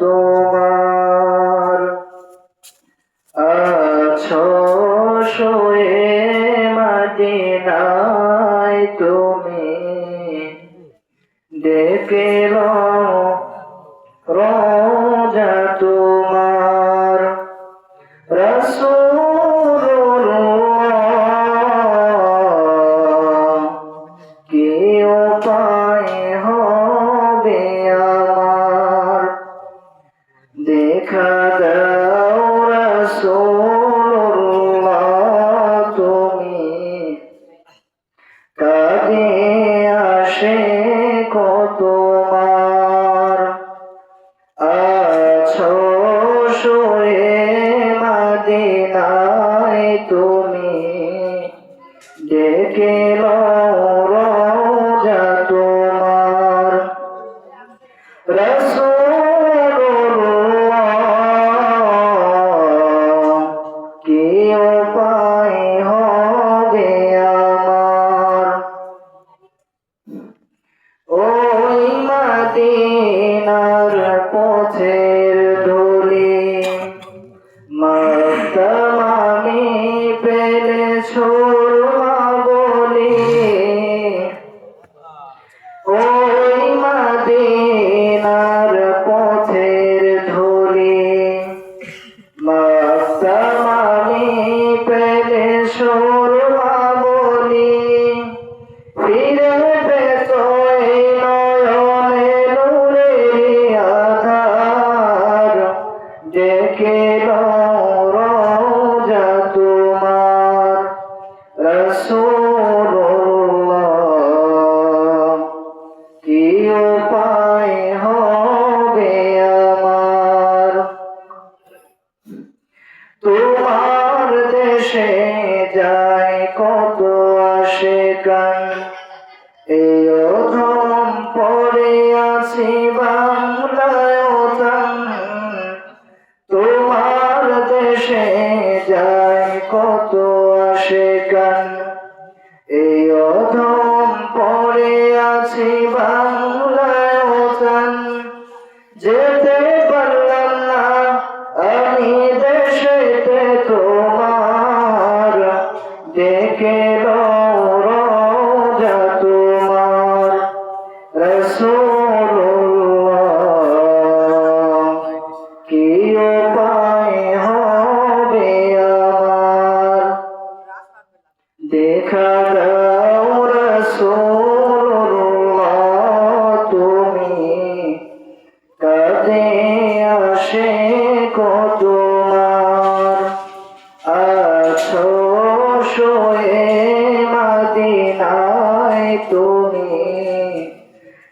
তোমার আছো শুয়ে মদিনায় তুমি দেখল রোজা তোমার রাসূলুল্লাহ কি উপায় হবে আমার দেখা দাও রাসূলুল্লাহ তুমি কাঁদে আসে তোমার আছো শুয়ে মদিনায় তুমি ডেকে রোজা তোমার রাসূলুল্লাহ কি উপায় হবে আমার ওই মদিনার পথের ধুলি মাতম আমি পেলে ছোড়া বলি ওই মদিনার পথের ধুলি মাতম আমি পেলে ছোড়া বলি ফিরে পেতো নয়নে নূরের আধার ডেকে রোজা তোমার রাসূলুল্লাহ কি উপায় হবে আমার তোমার দেশে যায় কত আশিকান এই অধম পড়ে আছি বাংলায় ওতন তোমার দেশে যায় কত আশিকান এই অধম পড়ে আছি বাংলায় ওতন যেতে পারলাম না আমি দেশেতে তোমার ডেকে রোজা তোমার রাসূলুল্লাহ কি উপায় হবে আমার দেখা দাও রাসূলুল্লাহ তুমি কাঁদে আসে তোমার আছো শুয়ে মদিনায় তুমি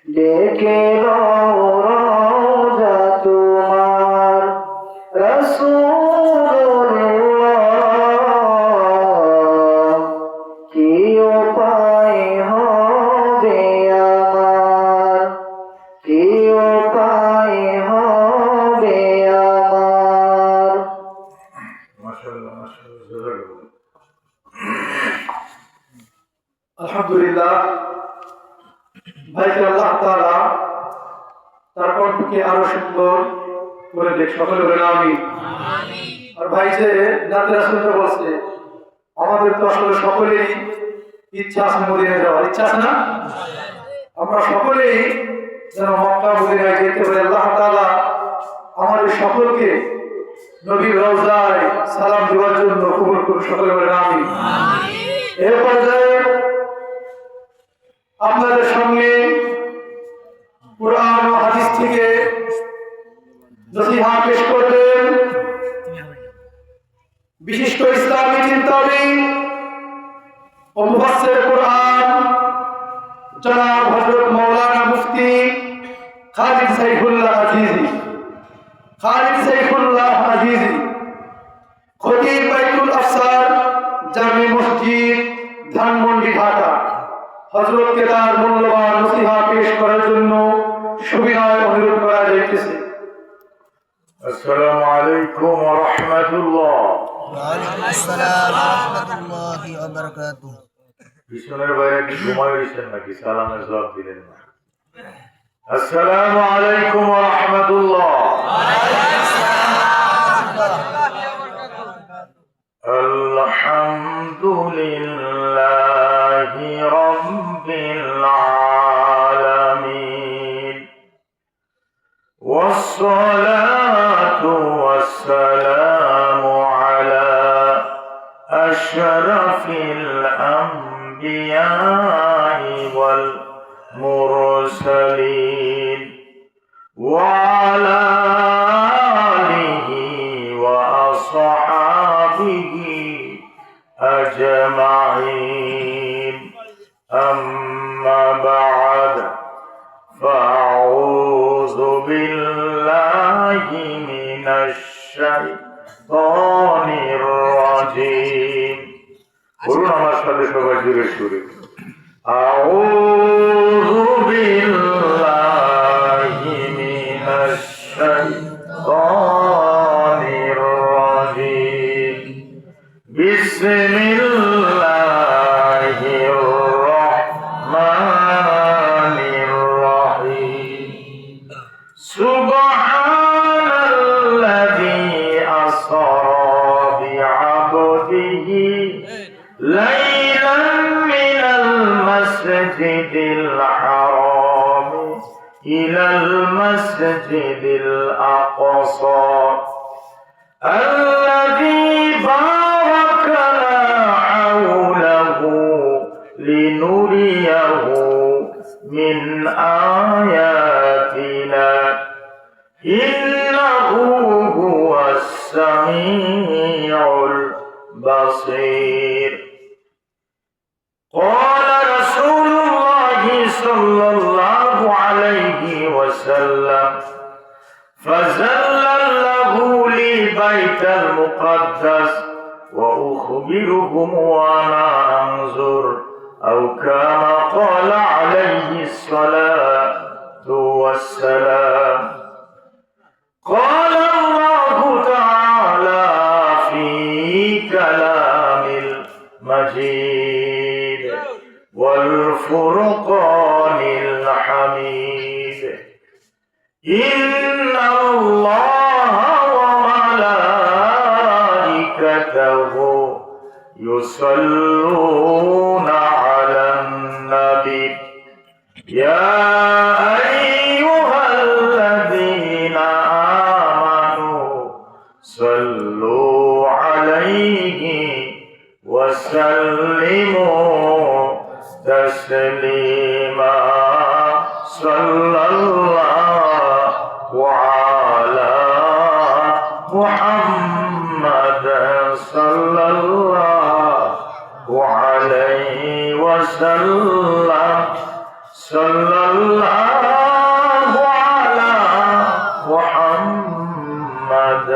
ডেকে রোজা তোমার রাসূলুল্লাহ কি উপায় হবে আমার কি উপায় হবে আমার মাশাআল্লাহ মাশাআল্লাহ আলহামদুলিল্লাহ ভাইকে আল্লাহ তাআলা তার কণ্ঠকে আরো সুন্দর করে দেখ সকলে বলেন আমিন আর ভাই যে নাতে রাসূলকে বলছে আমাদের তো আসলে সকলেরই ইচ্ছা আছে মদিনায় যাওয়ার ইচ্ছা আছে না আমরা সকলেই যেন মক্কা মদিনায় যেতে পারি আল্লাহ তাআলা আমাদের সকলকে নবীর রওজায় সালাম দেওয়ার জন্য কবুল করুন সকলে বলেন আমিন এর পর্যায়ে আপনাদের সামনে কুরআন ও হাদিস থেকে নসিহত পেশ করবেন বিশিষ্ট ইসলামী চিন্তাবিদ ও মুফাসসির কুরআন জনাব হযরত মাওলানা মুফতি খালিদ সাইফুল্লাহ আজিজি খতিব বাইতুল আফসার জামি মসজিদ ধানমন্ডি ঢাকা হযরতকে তার মূল্যবান নসিহত পেশ করার জন্য সুবিনয় অনুরোধ করা যাইতেছে আসসালামু আলাইকুম ওয়া রাহমাতুল্লাহ ওয়া আলাইকুম আসসালাম ওয়া রাহমাতুল্লাহি ওয়া বারাকাতুহু পিছনের বাইরে কি ঘুমায় রয়েছেন নাকি সালামের জবাব দিলেন না আসসালামু আলাইকুম ওয়া রাহমাতুল্লাহ والصلاة والسلام على أشرف الأنبياء والمرسلين وعلى آله وأصحابه أجمعين. أما بعد، فأعوذ بالله من الشيطان الرجيم. قولوا আমার সাথে সবাই জোরে সুরে أعوذ بالله من الشيطان الرجيم. بسم الله الرحمن الرحيم. سبحان الذي أسرى بعبده ليلا من المسجد الحرام إلى المسجد الأقصى الذي باركنا حوله لنريه من آياتنا إنه هو السميع البصير. قال رسول الله صلى الله عليه وسلم: فزلله لي بيت المقدس وأخبرهم وأنا أنظر، أو كما قال عليه الصلاة والسلام. قال الله تعالى في كلام المجيد والفرقان الحميد: إن الله وملائكته يصلون على النبي يا أيها الذين آمنوا صلوا عليه وسلموا تسليما. صلى الله على محمد صلى الله عليه وسلم. صلى الله على محمد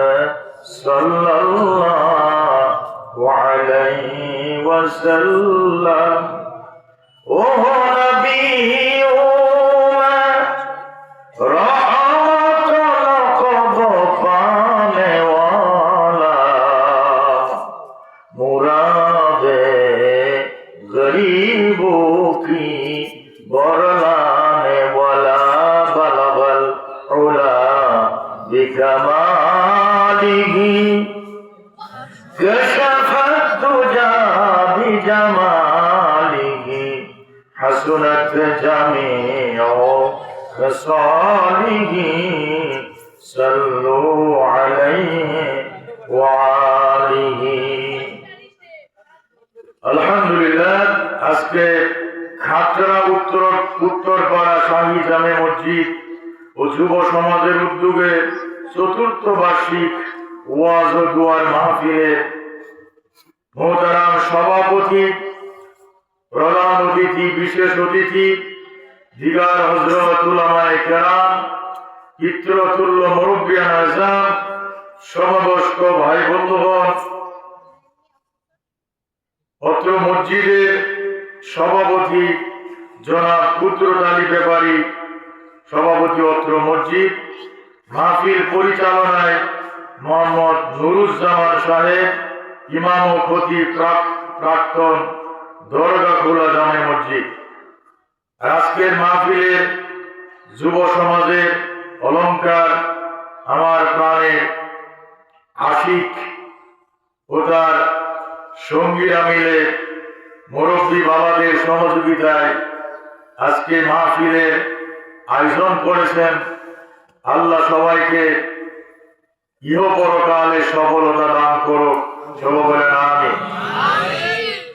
صلى الله عليه وسلم. ওহ নবী رحمت لقب پانے والا مراد غریبوں کی برلانے والا بلغ العلا بکمالہ كشف الدجى بجماله حسنت جميع خصاله. صلوا عليه وآله. আলহামদুলিল্লাহ, আজকে খাতড়া উত্তরপাড়া শাহী জামে মসজিদ ও যুব সমাজের উদ্যোগে চতুর্থ বার্ষিক ওয়াজ ও দোয়ার মাহফিলে মোহতারাম সভাপতি, প্রধান অতিথি, বিশেষ অতিথি, দিগার হযরত উলামায়ে কেরাম, পিতৃতুল্য মুরব্বিয়ান আযম, সমবয়স্ক ভাই বন্ধুগণ, অত্র মসজিদের সভাপতি জনাব কুদরত আলী ব্যাপারী, সভাপতি অত্র মসজিদ, মাহফিল পরিচালনায় মোহাম্মদ নুরুজ্জামান সাহেব, ইমাম ও খতিব প্রাক্তন দরগা খোলা জামে মসজিদ। আজকের মাহফিলের যুব সমাজের অলংকার, আমার প্রাণের আশিক ও তার সঙ্গীরা মিলে মুরব্বী বাবাদের সহযোগিতায় আজকে মাহফিলের আয়োজন করেছেন। আল্লাহ সবাইকে ইহ পরকালে সফলতা দান করো, সব বলেন আমিন।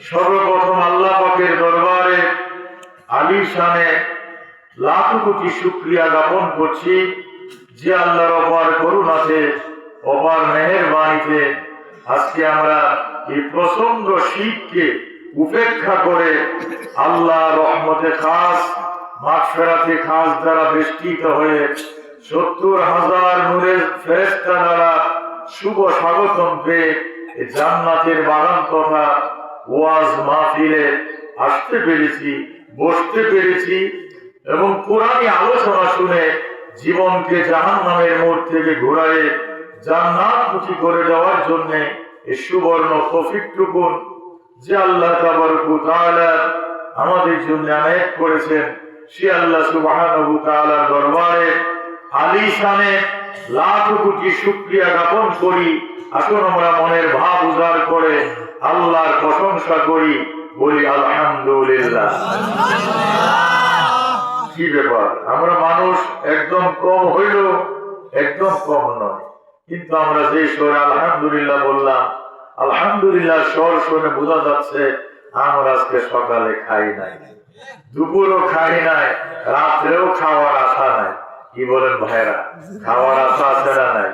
সর্বপ্রথম আল্লাহ পাকের দরবারে আলীর শানে লাখ কোটি শুকরিয়া জ্ঞাপন করছি যে আল্লাহর অপার করুণাতে, অপার মেহেরবানিতে আজকে আমরা এই প্রচন্ড শীতকে উপেক্ষা করে আল্লাহ রহমতে খাস, মাগফিরাতে খাস দ্বারা বেষ্টিত হয়ে 70,000 নূরের ফেরেশতা দ্বারা শুভ স্বাগতম পেয়ে জান্নাতের বাগান তথা ওয়াজ মাহফিলে আসতে পেরেছি, বসতে পেরেছি এবং কোরআনী আলোচনা শুনে জীবনকে জাহান্নামের মোড় থেকে ঘোরায়ে জান্নাতমুখী করে দেওয়ার জন্য এই সুবর্ণ তৌফিকটুকুন যে আল্লাহ তাবারক ওয়া তাআলা আমাদের জন্য আনায়াত করেছেন, সে আল্লাহ সুবহানাহু ওয়া তাআলার দরবারে আলিশানে লাখ কোটি শুকরিয়া জ্ঞাপন করি। আসুন আমরা মনের ভাব উজাড় করে আল্লাহর প্রশংসা করি, বলি আলহামদুলিল্লাহ। কি ব্যাপার, আমরা মানুষ একদম কম হইল, একদম কম নয়, কিন্তু আমরা যে স্বরে আলহামদুলিল্লাহ বললাম, আলহামদুলিল্লাহ স্বর শুনে বোঝা যাচ্ছে আমরা আজকে সকালে খাই নাই, দুপুরও খাই নাই, রাত্রেও খাওয়ার আশা নাই। কি বলেন ভাইরা, খাওয়ার আশা আছে না নাই?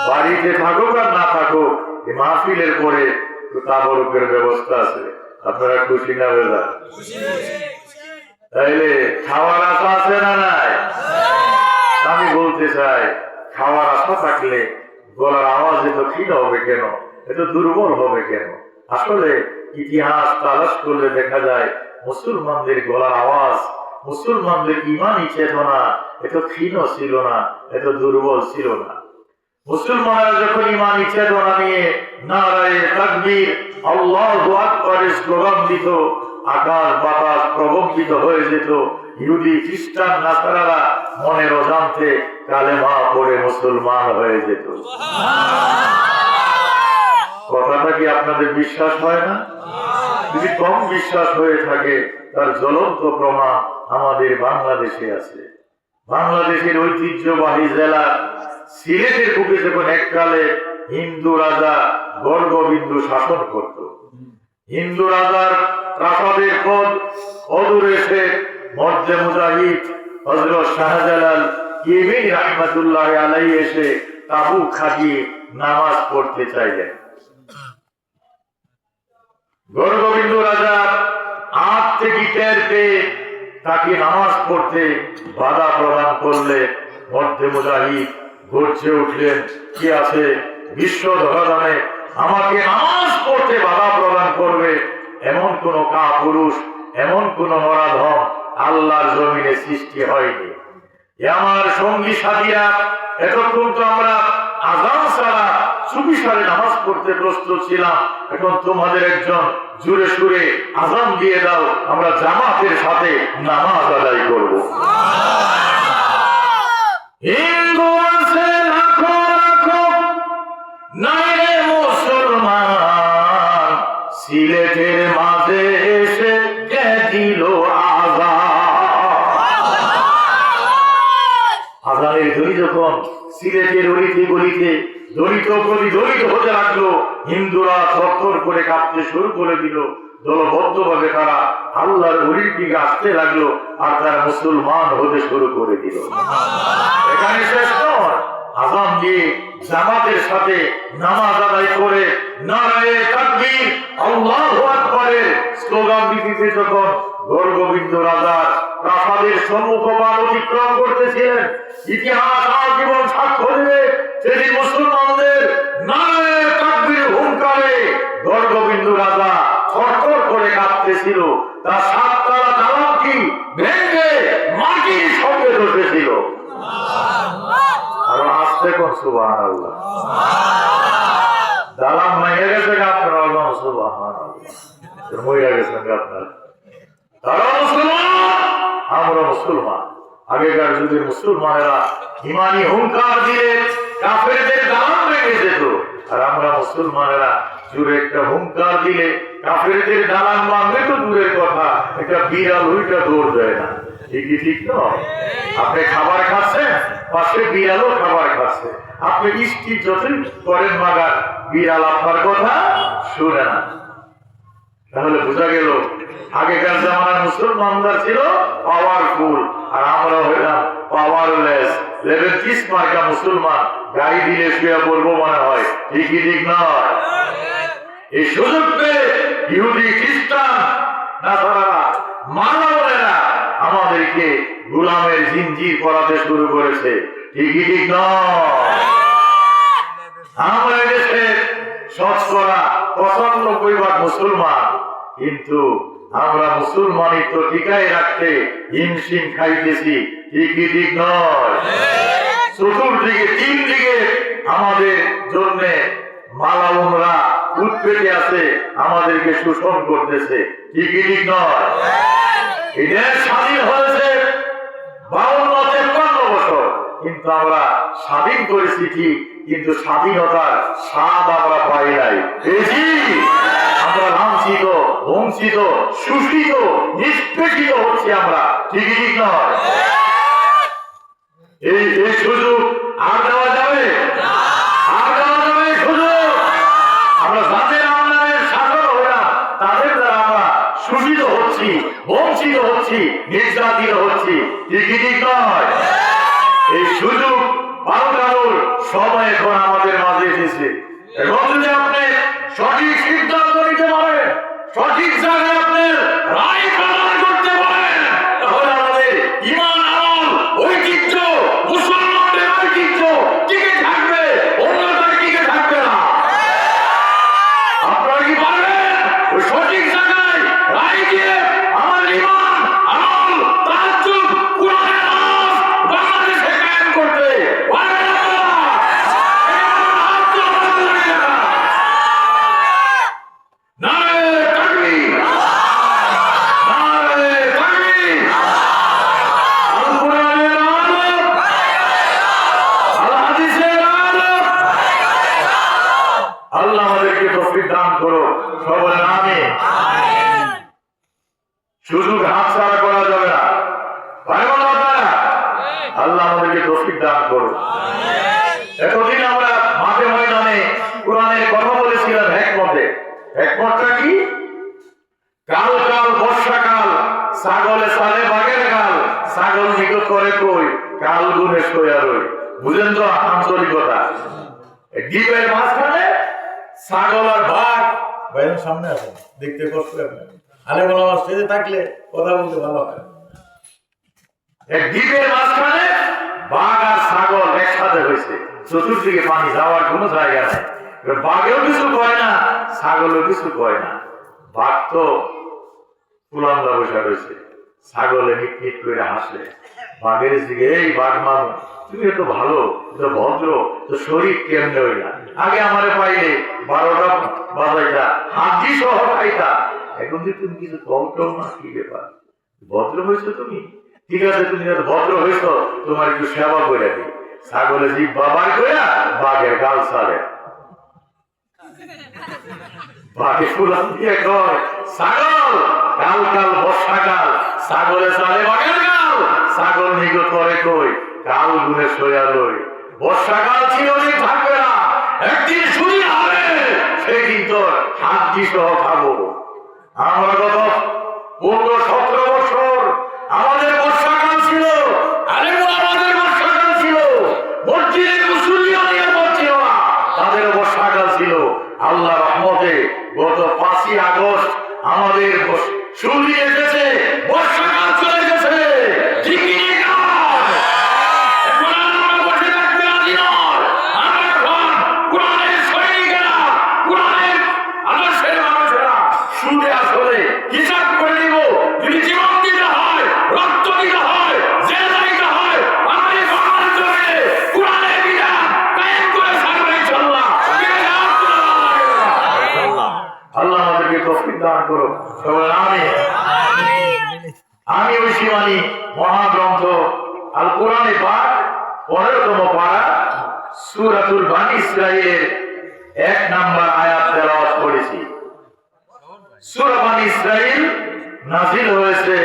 বাড়িতে থাকুক আর না থাকুক, এই মাহফিলের পরে তাবরুকের ব্যবস্থা আছে, আপনারা খুশি না বেজা? তাইলে খাওয়ার আশা আছে না নাই? আমি বলতে চাই, খাওয়ার আশা থাকলে গলার আওয়াজ এত ক্ষীণ হবে কেন, এত দুর্বল হবে কেন? আসলে ইতিহাস তালাশ করলে দেখা যায় মুসলমানদের গলার আওয়াজ, মুসলমানদের ঈমানী চেতনা এত ক্ষীণ ছিল না, এত দুর্বল ছিল না। মুসলমানরা যখন ঈমানী চেতনা নিয়ে নারায়ে তাকবীর, আল্লাহু আকবারের স্লোগান দিত, আকাশ বাতাস প্রকম্পিত হয়ে যেত। ইহুদি খ্রিস্টান নাসারারা মনের অজান্তে কালেমা পড়ে মুসলমান হয়ে যেত। কথাটা কি আপনাদের বিশ্বাস হয় না? যদি কম বিশ্বাস হয়ে থাকে, তার জ্বলন্ত প্রমাণ আমাদের বাংলাদেশে আছে। বাংলাদেশের ঐতিহ্যবাহী জেলা সিলেটের বুকে যখন এককালে হিন্দু রাজা গর্গবিন্দু শাসন করত, হিন্দু রাজার প্রাসাদের পদ অদূরে এসে মর্দে মুজাহিদ হযরত শাহজালাল ইবনে রাহমাতুল্লাহ আলাইহি এসে তাবু খাটিয়ে নামাজ পড়তে চাইলেন। গর্গবিন্দু রাজা আট থেকে টের পেয়ে তাকে নামাজ পড়তে বাধা প্রদান করলে মর্দে মুজাহিদ গর্জে উঠলেন, কি আছে বিশ্ব ধরাধামে আমাকে নামাজ পড়তে বাধা প্রদান করবে এমন কোন কাপুরুষ, এমন কোন নরাধম আল্লাহর জমিনে সৃষ্টি হয়নি। আমার সঙ্গী সাথীরা, এতক্ষণ তো আমরা আযান ছাড়া চুপিসারে নামাজ পড়তে প্রস্তুত ছিলাম, এখন তোমাদের একজন জোরে সুরে আযান দিয়ে দাও, আমরা জামাতের সাথে নামাজ আদায় করব। হিন্দু আছে লাখো লাখো, নাই রে মুসলমান, সিলেটের মাঝে এসে কে দিল আযানের ধ্বনি যখন সিলেটের অলিতে গলিতে দলিত প্রতিদলিত হতে লাগলো, হিন্দুরা থরথর করে কাঁপতে শুরু করে দিল। দলবদ্ধ ভাবে তারা আল্লাহর ওলির দিকে আসতে লাগলো আর তারা মুসলমান হতে শুরু করে দিল। এখানে শেষ নয়, আযান দিয়ে জামাতের সাথে নামাজ আদায় করে নারায়ে তাকবীর, আল্লাহু আকবারের স্লোগান দিতে যখন গর্গবিন্দু রাজার প্রাসাদের সম্মুখভাগ অতিক্রম করতেছিলেন, ইতিহাস আজীবন সাক্ষ্য দেবে সেদিন মুসলমানদের নারায়ে তাকবীর হুঙ্কারে গর্গবিন্দু রাজা থরথর করে কাঁপতেছিল, তার সাততলা দালানটি ভেঙে মাটির সঙ্গে বসেছিল। আর আসতে কোন সুবহানাল্লাহ, দালান ভেঙে গেছে, আপনারা বলুন সুবহানাল্লাহ, মরে গেছেন আপনারা। তারা মুসলমান, আমরা মুসলমান। আগেকার যুগের মুসলমানেরা ঈমানি হুঙ্কার দিয়ে কাফেরদের দালান ভেঙে যেত, আর আমরা মুসলমানেরা জোরে একটা হুঙ্কার দিলে কাফেরদের দালান ভাঙবে তো দূরের কথা, একটা বিড়াল ওইটা দৌড় দেয় না। ঠিকই ঠিক নয়। আপনি খাবার খাচ্ছেন, পাশে বিড়ালও খাবার খাচ্ছে। আপনি স্টিক যতই করেন মাগার, বিড়াল আপনার কথা শুনে না। তাহলে বোঝা গেল আগেকার জামানার মুসলমানরা ছিল পাওয়ারফুল, আর আমরা হইলাম পাওয়ারলেস। লেভেল 30 মার্কা মুসলমান, গাড়ি দিলে শুয়ে পড়বো মনে হয়। ঠিকই ঠিক নয়? এই সুযোগ পেয়ে ইহুদি, খ্রিস্টান, নাসারারা, মানবরা আমাদেরকে গোলামের জিনজির পরাতে শুরু করেছে। ঠিকই ঠিক নয়? আমরা দেশে শতকরা 95% মুসলমান, কিন্তু আমরা মুসলমানিত্ব টিকায় রাখতে হিমশিম খাইতেছি। ঠিকই ঠিক নয়? চতুর্দিকে 3 দিকে আমাদের জন্য মালাউনরা উৎপেতে আছে, আমাদেরকে শোষণ করতেছে। ঠিকই ঠিক নয়? এই দেশ স্বাধীন হয়েছে 52-53 বছর, কিন্তু আমরা স্বাধীন করেছি ঠিক, কিন্তু স্বাধীনতার স্বাদ আমরা পাই নাই। পেয়েছি? আমরা লাঞ্ছিত, বঞ্চিত, শোষিত, নিষ্পেষিত হচ্ছি আমরা। ঠিকই ঠিক নয়? এই সুযোগ আর দেওয়া যাবে? আর দেওয়া যাবে এই সুযোগ? আমরা যাদের আমলানের শাসন হইলাম, তাদের দ্বারা আমরা শোষিত হচ্ছি, বঞ্চিত হচ্ছি, নির্যাতিত হচ্ছি। ঠিকই ঠিক নয়? এই সুযোগ পাল্টানোর সময় এখন আমাদের মাঝে এসেছে। এখন যদি আপনি সঠিক সিদ্ধান্ত নিতে পারেন, সঠিক জায়গায় আপনার রায় প্রদান করতে পারেন, তাহলে আমাদের ঈমান, আমল, ঐতিহ্য, মুসলমানদের ঐতিহ্য টিকে থাকবে, অন্যথায় টিকে থাকবে না। আপনারা কি পারবেন ওই সঠিক জায়গায় রায় দিয়ে আমার ঈমান, আমল, তাজ্জুদ, কোরআনের নামাজ বাংলাদেশে কায়েম করতে পারবেন? আল্লাহ আমাদেরকে তৌফিক দান করো, সবাই আমিন। সুযোগ হাতছাড়া করা যাবে না। আল্লাহ আমাদেরকে তৌফিক দান করো। এতদিন আমরা মাঠে ময়দানে কোরআনের কথা বলেছিলাম হিকমতে। হিকমতটা কি? কাল কাল বর্ষাকাল, ছাগলে সালে বাগের গাল, ছাগল নিকট করে কই, কাল গুনে শোয়া রই। বুঝেন তো আঞ্চলিকতা? দ্বীপের মাঝখানে ছাগল আর বাঘ, ভাইয়ের সামনে আছে, দেখতে কষ্ট লাগে। আলেম ওলামা স্টেজে থাকলে কথা বলতে ভালো হয়। এক দ্বীপের মাঝখানে বাঘ আর ছাগল একসাথে হয়েছে, চতুর্দিকে পানি, যাওয়ার কোনো জায়গা নেই। বাঘেও কিছু কয় না, ছাগলও কিছু কয় না। বাঘ তো কুলান্দা বসে রয়েছে, ছাগলে মিটমিট করে হাসে। বাঘের দিকে, এই বাঘ মানুষ, তুমি এত ভালো, এত ভদ্র, তো শরীর কেমনে হইলা? আগে আমারে পাইলে 12টা বাজাইতা, হাঁটি সহ খাইতা, এখন যে তুমি কিছু কমটাও না, কি ব্যাপার? ভদ্র হয়েছো তুমি? ঠিক আছে, তুমি যত ভদ্র হয়েছো, তোমার একটু সেবা করে দিই। ছাগলে জিভ বাবার করে বাঘের গাল ছাড়ে। বাঘে ফুলান দিয়ে কয়, ছাগল কাল কাল বর্ষাকাল, ছাগলে ছাড়ে বাঘের গাল, ছাগল নিগত করে কই, কাল গুনে শোয়া লই। বর্ষাকাল চিরদিন থাকবে না, একদিন শুনি হবে, সেদিন তোর হাড্ডি সহ খাবো। আমরা গত 15-17 বছর আমাদের বর্ষাকাল ছিল, আমাদের বর্ষাকাল ছিল, মসজিদের মুসল্লিও নিরাপদ ছিল না, তাদেরও বর্ষাকাল ছিল। আল্লাহ রহমতে গত 5ই আগস্ট আমাদের সূর্য এসেছে, বর্ষাকাল চলে গেছে। ঠিকই না? এখন আমরা বসে থাকতে রাজি নয়। আমরা এখন কোরআনের সৈনিকেরা, কোরআনের আদর্শের মানুষেরা সুদে আসলে হিসাব করে দিব। যদি জীবন দিতে হয়, রক্ত দিতে হয়, জেল দিতে হয়, আমাদের সমাজ জন্য কোরআনের বিধান কায়েম করে ছাড়বে ইনশাআল্লাহ। আল্লাহ আমাদেরকে তৌফিক দান করো, সবাই আমিন। আমি ওই শিবানী মহাগ্রন্থ আল কোরআনে পাক 15তম পারা সূরাতুল বানী ইসরাঈলের 1 নম্বর আয়াত তেলাওয়াত করেছি। সূরা বানী ইসরাঈল নাযিল হয়েছে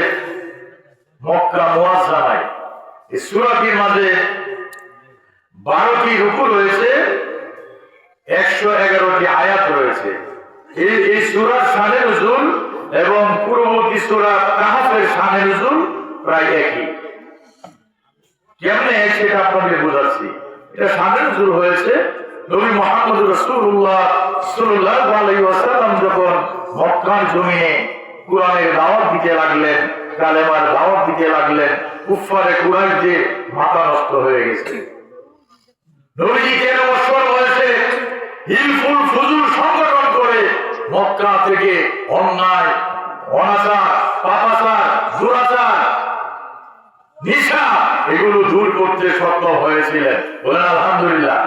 মক্কা মুআজ্জামায়। এই সূরাটির মাঝে 12টি রুকু রয়েছে, 111টি আয়াত রয়েছে। এই সূরার শানে নুজুল এবং পূর্ববর্তী সূরা কাহফের শানে নুজুল প্রায় একই। কেমনে সেটা আপনাদের বোঝাচ্ছি। এটা শানে নুজুল হয়েছে নবী মুহাম্মদ রাসূলুল্লাহ সাল্লাল্লাহু আলাইহি ওয়াসাল্লাম যখন মক্কার জমিনে কুরআনের দাওয়াত দিতে লাগলেন, কালেমার দাওয়াত দিতে লাগলেন, কুফারে কুরাইশদের মাথা নষ্ট হয়ে গেছে। নবীজি 13 বছর বয়সে হিলফুল ফুজুল সংগঠন করে মক্কা থেকে অন্যায়, অনাচার, পাপাচার, দুরাচার, নিশা এগুলো দূর করতে সক্ষম হয়েছিলেন। বলেন আলহামদুলিল্লাহ।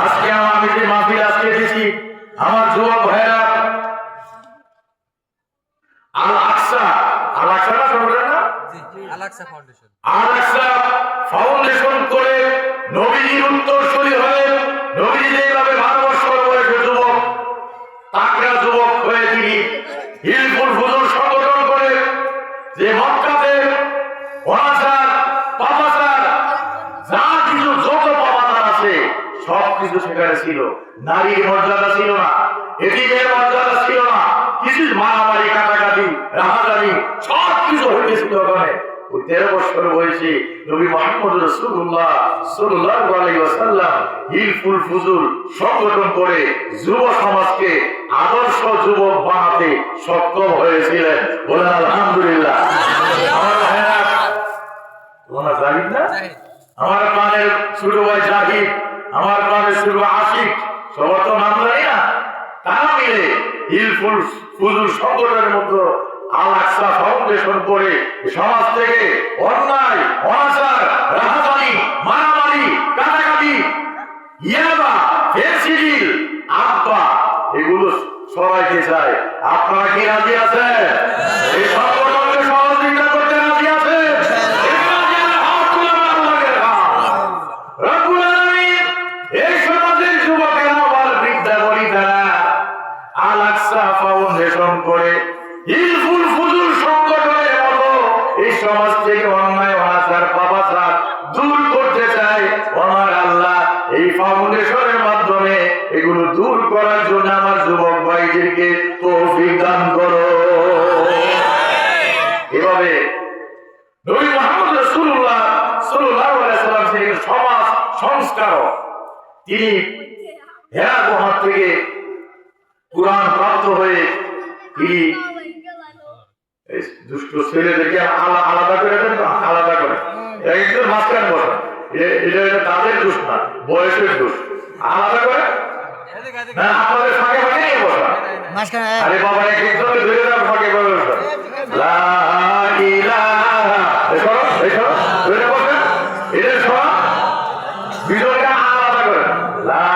আজকে আমি যে মাহফিল আজকে এসেছি, আমার যুবক ভাইরা আল আকসা না শুনলেন না? আল আকসা ফাউন্ডেশন করে নবীজির উত্তরসূরি হয়ে নবীজি যেভাবে 12 বছর বয়সে যুবক, তাকড়া যুবক হয়ে তিনি হিলফুল ফুজুল সংগঠন করে যে মক্কাতে অনাচার, পাপাচার, যা কিছু যত পাপাচার আছে সবকিছু সেখানে ছিল। নারীর মর্যাদা ছিল না, এতিমের মর্যাদা ছিল না, কিছু মারামারি, কাটাকাটি, রাহাজানি সবকিছু হইতেছিল ওখানে। ওই 13 বছর বয়সে নবী মুহাম্মদ রাসূলুল্লাহ সাল্লাল্লাহু আলাইহি ওয়াসাল্লাম হিলফুল ফুজুল সংগঠন করে যুব সমাজকে আদর্শ যুবক বানাতে সক্ষম হয়েছিলেন। বলেন আলহামদুলিল্লাহ। আমার ভাইরা, তোমরা জাহিদ না? আমার প্রাণের ছোট ভাই জাহিদ, আমার প্রাণের ছোট আশিক, সবার তো নাম জানি না। তারা মিলে হিলফুল ফুজুল সংগঠনের মধ্যে আল আকসা ফাউন্ডেশন করে সমাজ থেকে অন্যায়, অনাচার, রাহাজানি, মারামারি, কাটাকাটি, ইয়াবা, ফেন্সিডিল, আব্বা এগুলো সবাইকে চায়। আপনারা কি রাজি আছেন? এই সংগঠনকে সহযোগিতা করতে রাজি আছেন? এই সমাজের যুবকেরা আবার বৃদ্ধা বনিতারা আল আকসা ফাউন্ডেশন করে হিলফুল ফুজুল সংগঠনের মতো এই সমাজ থেকে অন্যায়, অনাচার, পাপাচার দূর করতে চায়। আমার আল্লাহ এই ফাউন্ডেশনের মাধ্যমে এগুলো দূর করার জন্য আমার যুবক ভাইদেরকে তৌফিক দান করো। এভাবে নবী মুহাম্মদ রাসূলুল্লাহ সাল্লাল্লাহু আলাইহি ওয়াসাল্লাম ছিলেন সমাজ সংস্কারক। তিনি হেরা গুহা থেকে কুরআন প্রাপ্ত হয়ে তিনি দুষ্ট ছেলেদেরকে আলাদা করে দেন, আলাদা করে একদম মাঝখানে বসা, এটা তাদের দোষ না, বয়সের দোষ। আলাদা করে না, আপনাদের ফাঁকে ফাঁকে নিয়ে বসা। আরে বাবা, একদম ধরে যাও, ফাঁকে ফাঁকে বসা। লা ইলাহা, এসো এসো, ধরে বসেন, এটা সব বিজয়টা আলাদা করে। লা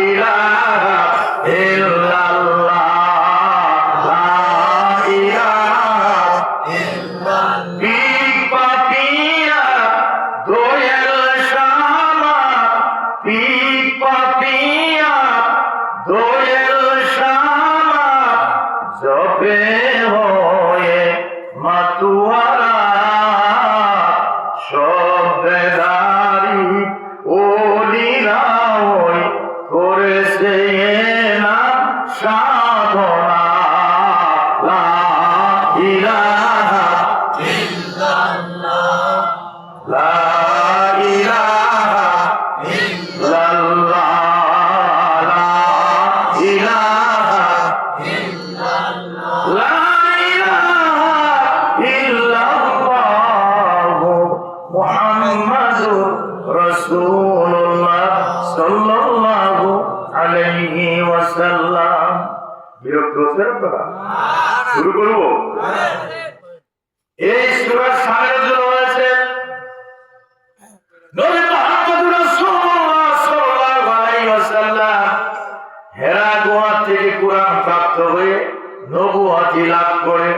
ইলাহা ইল্লাল্লাহ, লা ইলাহা ইল্লাল্লাহ। পিক পাপিয়া দোয়েল শামা, পিক পাপিয়া দোয়েল শামা, জপে হয়ে মাতুয়ারা সবেদারি ওলিরা ওই করেছে না সাধনা। লা ইলাহা ইল্লাল্লাহ, লা ইলাহা ইল্লাল্লাহ, লা ইলাহা ইল্লাল্লাহ, লা ইলাহা ইল্লাল্লাহ মুহাম্মাদুর রাসূলুল্লাহ সাল্লাল্লাহু আলাইহি ওয়াসাল্লাম। বিরক্ত হচ্ছেন আপনারা? শুরু করবো। এই সূরার শানে নুজুল হয়েছে নবী মুহাম্মদ রাসূলুল্লাহ সাল্লাল্লাহু আলাইহি ওয়াসাল্লাম হেরা গুহা থেকে কুরআন প্রাপ্ত হয়ে নবুয়তি লাভ করে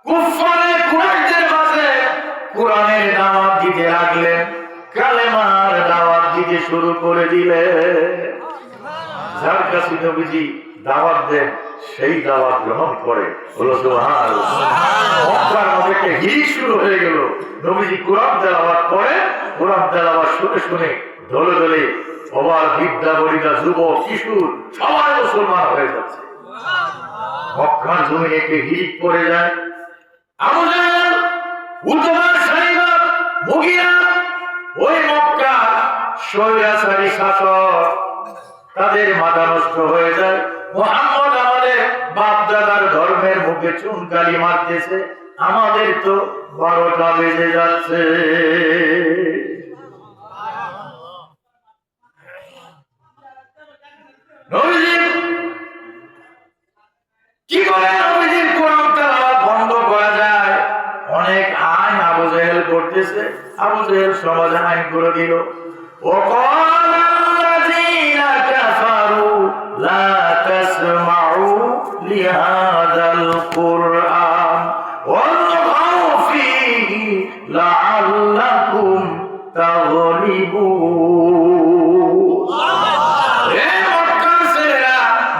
কুফারে কুরাইশদের মাঝে কুরআনের দাওয়াত দিতে লাগলেন, কালেমার দাওয়াত দিতে শুরু করে দিলেন। যার কাছে নবীজি দাওয়াত দেন সেই দাওয়াত গ্রহণ করে। বলো সুবহানাল্লাহ। মক্কার মধ্যে একটা হিড়িক শুরু হয়ে গেল। নবীজি কোরআন তেলাওয়াত করে, কোরআন তেলাওয়াত শুনে শুনে দলে দলে সবার বৃদ্ধা বনিতা যুবক কিশোর সবাই মুসলমান হয়ে যাচ্ছে। মক্কার জমিনে একটা হিড়িক পড়ে যায়। আবু জাহেল, উতবা, সাইবা, মুগিরা, ওই মক্কার স্বৈরাচারী শাসক, তাদের মাথা নষ্ট হয়ে যায়। মুহাম্মদ আমাদের বাপ দাদার ধর্মের মুখে চুনকালি মারতেছে, আমাদের তো 12টা বেজে যাচ্ছে। নবীজি কি করে নবীজির কোরআন তেলাওয়াত বন্ধ করা যায়? অনেক আইন আবু জাহেল করতেছে। আবু জাহেল সমাজে আইন করে দিল। وقال الذين كفروا لا تسمعوا لهذا القرآن والغوا فيه لعلكم تغلبون।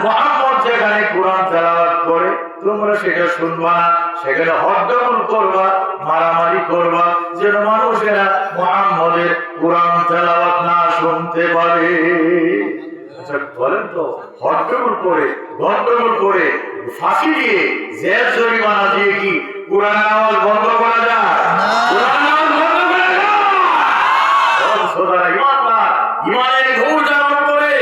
মুহাম্মদ যেখানে কোরআন তেলাওয়াত করে তোমরা সেটা শুনবা না, সেখানে হট্টগোল করবা, মারামারি করবা, যেন মানুষেরা মুহাম্মদের কোরআন তেলাওয়াত না শুনতে পারে। আচ্ছা বলেন তো, হট্টগোল করে গন্ডগোল করে ফাঁসি দিয়ে জেল জরিমানা দিয়ে কি কোরআনের আওয়াজ বন্ধ করা যায়? কোরআনের আওয়াজ বন্ধ করা যায়? সোদরা ইমানদার ইমানের নূর ধারণ করে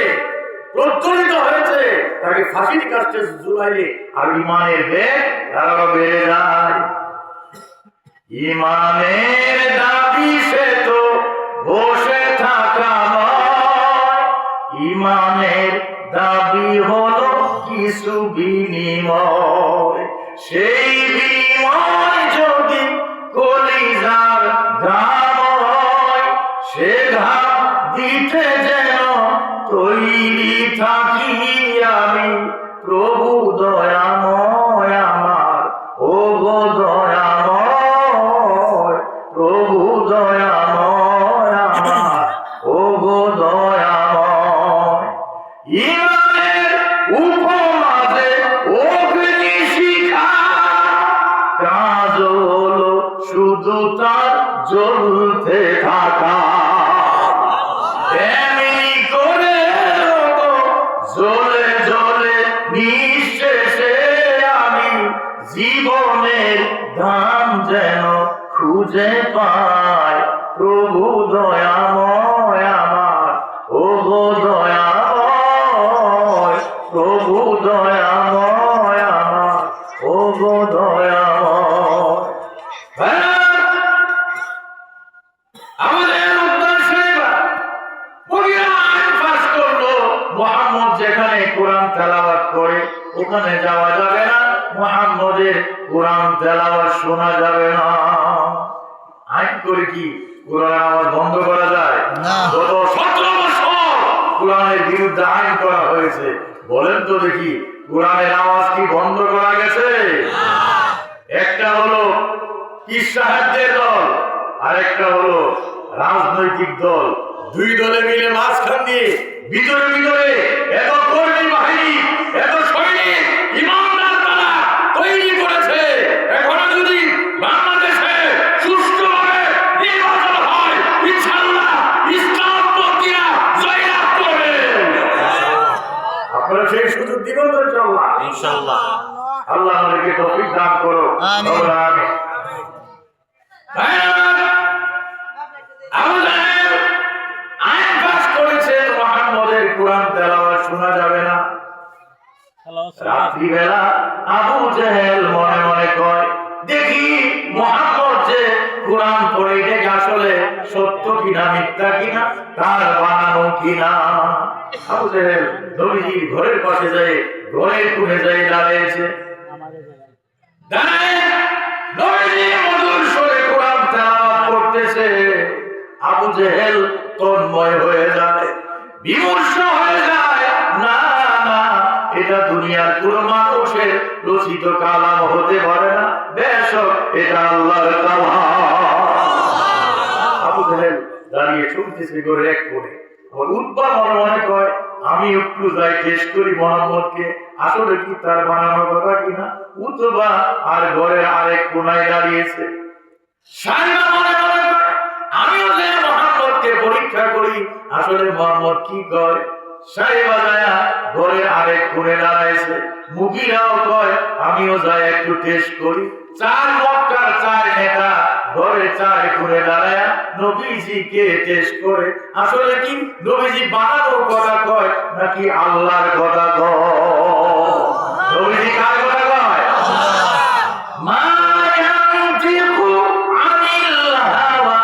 প্রজ্বলিত হয়েছে, তাকে ফাঁসির কাছে ঝুলাইলে আর ইমানের বেগ আরো বেড়ে যায়। ইমানের দাবি সে তো বসে থাকা নয়, ইমানের দাবি হলো কিছু বিনিময়। সেই বিনিময় যদি কলিজার ঘাম হয়, সে ঘাম দিতে যেন তৈরি থাকি আমি। প্রভু দয়াময় আমার, ও গো দয়াময়, প্রভু দয়াময় আমার, ও গো দয়াময়। ইমানের উপমাজে অগ্নি শিখা, কাজ হলো শুধু তার জ্বলতে থাকা। এমনি করে জ্বলে জ্বলে নিঃশেষে আমি জীবনের ধাম যেন খুঁজে পাই। প্রভু দয়াময় আমার, ও গো দয়াময়, প্রভু দয়াময় আমার, ও গো দয়াময়। আমাদের উদ্দেশ্যে মুহাম্মদ যেখানে কোরআন তেলাওয়াত করে ওখানে যাওয়া যাবে না, মুহাম্মদের কোরআন তেলাওয়াত শোনা যাবে না। আইন করে কি কোরআনের আওয়াজ বন্ধ করা যায়? গত 17 বছর কোরআনের বিরুদ্ধে আইন করা হয়েছে। বলেন তো দেখি, কোরআনের আওয়াজ কি বন্ধ করা গেছে? একটা হলো পীর সাহেবদের দল, আর একটা হলো রাজনৈতিক দল। দুই দলে মিলে মাঝখান দিয়ে ভিতরে ভিতরে এত কর্মী বাহিনী, এত সৈনিক ইমানদার তারা তৈরি করেছে। এখনো যদি বাংলাদেশে সুষ্ঠুভাবে নির্বাচন হয়, ইনশাআল্লাহ ইসলামপন্থীরা জয়লাভ করবে। আপনারা সেই সুযোগ দিবেন তো ইনশাআল্লাহ? ইনশাআল্লাহ। আল্লাহ আমাদেরকে তৌফিক দান করো। আমিন। আবু জাহেল আইন পাস করেছেন, মুহাম্মদের কোরআন তেলাওয়াত শোনা যাবে না। রাত্রিবেলা আবু জাহেল মনে মনে কয়, দেখি মুহাম্মদ যে কোরআন পড়ে দেখে আসলে সত্য কিনা মিথ্যা কিনা, তার বানানো কিনা। আবু জাহেল নবীজির ঘরের পাশে যায়, ঘরের কোণে যায় দাঁড়িয়েছে। দাঁড়ায় নবীজি মধুর সুরে কোরআন তেলাওয়াত করতেছে। আবু জাহেল তন্ময় হয়ে যায়, বিমর্ষ হয়ে যায়। না না, এটা দুনিয়ার কোন মানুষের রচিত কালাম হতে পারে না, বেশক এটা আল্লাহর কালাম। আবু জাহেল দাঁড়িয়ে শুনতেছে ঘরে এক কোণে। উৎপা মনে মনে কয়, আমি একটু যাই টেস্ট করি মোহাম্মদকে, আসলে কি তার বানানোর কথা কিনা। উতবা আর ঘরের আরেক কোনায় দাঁড়িয়েছে। সাইবা মনে মনে করে, আমিও যে মোহাম্মদকে পরীক্ষা করি আসলে মোহাম্মদ কি কয়। সাইবা যায় ঘরের আরেক কোণে দাঁড়াইছে। মুগিরাও কয় আমিও যাই একটু টেস্ট করি। চার মক্কার চার নেতা ঘরে চার কোণে দাঁড়ায় নবীজিকে টেস্ট করে আসলে কি নবীজি বানানোর কথা কয় নাকি আল্লাহর কথা কয়। নবীজি কার কথা কয়? মা ইয়ানতিকু আনিল হাওয়া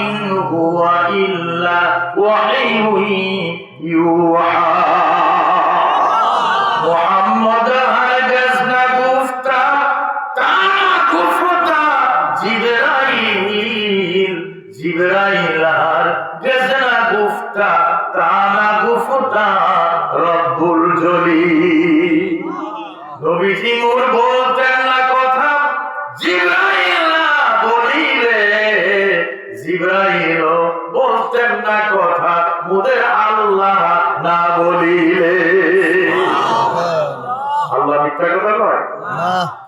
ইন হুয়া ইল্লা ওয়াহিয়ুন ইউহা। মুহাম্মদ হারগিজ না গুফতা তা গুফতা জিবরাইল, জিবরাইল হারগিজ না গুফতা তা না গুফতা রব্বুল জলিল। নবীজি মোর বলতেন না কথা, জিবরাইল না বলিলে, জিবরাইল বলতেন না কথা মোদের আল্লাহ না বলিলে। আল্লাহ মিথ্যা কথা কয়?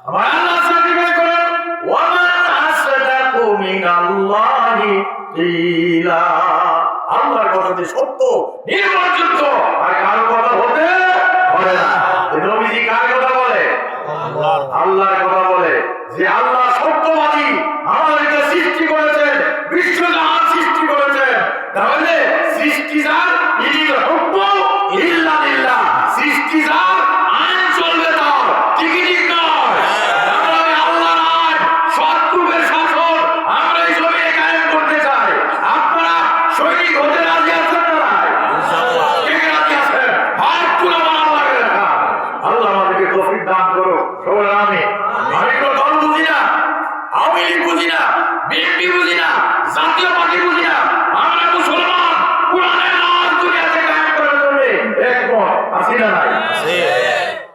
আমার আল্লাহ সার্টিফাই করেন ওয়ামান আসদাকু মিনাল্লাহি কিলা। আল্লাহর কথাতে সত্য নির্ভরযোগ্য আর কারো কথা হতে পারে না। নবীজি কার কথা বলে? আল্লাহর কথা বলে যে আল্লাহ সত্যবাদী, আমাদেরকে সৃষ্টি করেছেন, বিশ্বজাহান সৃষ্টি করেছেন। তাহলে সৃষ্টি যার ইনিল হুকম ইল্লা লিল্লাহ, সৃষ্টি যার আইন চলবে তার, ঠিক ঠিক নয়। আমরা আল্লাহর আইন সৎযুগের শাসন আমরা এই জমিনে কায়েম করতে চাই। আপনারা সৈনিক হতে রাজি আছেন না? ইনশাআল্লাহ কে রাজি আছেন? হাত তুলে আল্লাহকে দেখা। আল্লাহ আমাদেরকে তৌফিক দান করো। সবাই আমি কোনো দল বুঝি না, আওয়ামী লীগ বুঝি না, বিএনপি বুঝি না, জাতীয় পার্টি বুঝি না। আমরা মুসলমান, কোরআনের রাজ দুনিয়াতে কায়েম করার জন্য একমত আছি না নাই?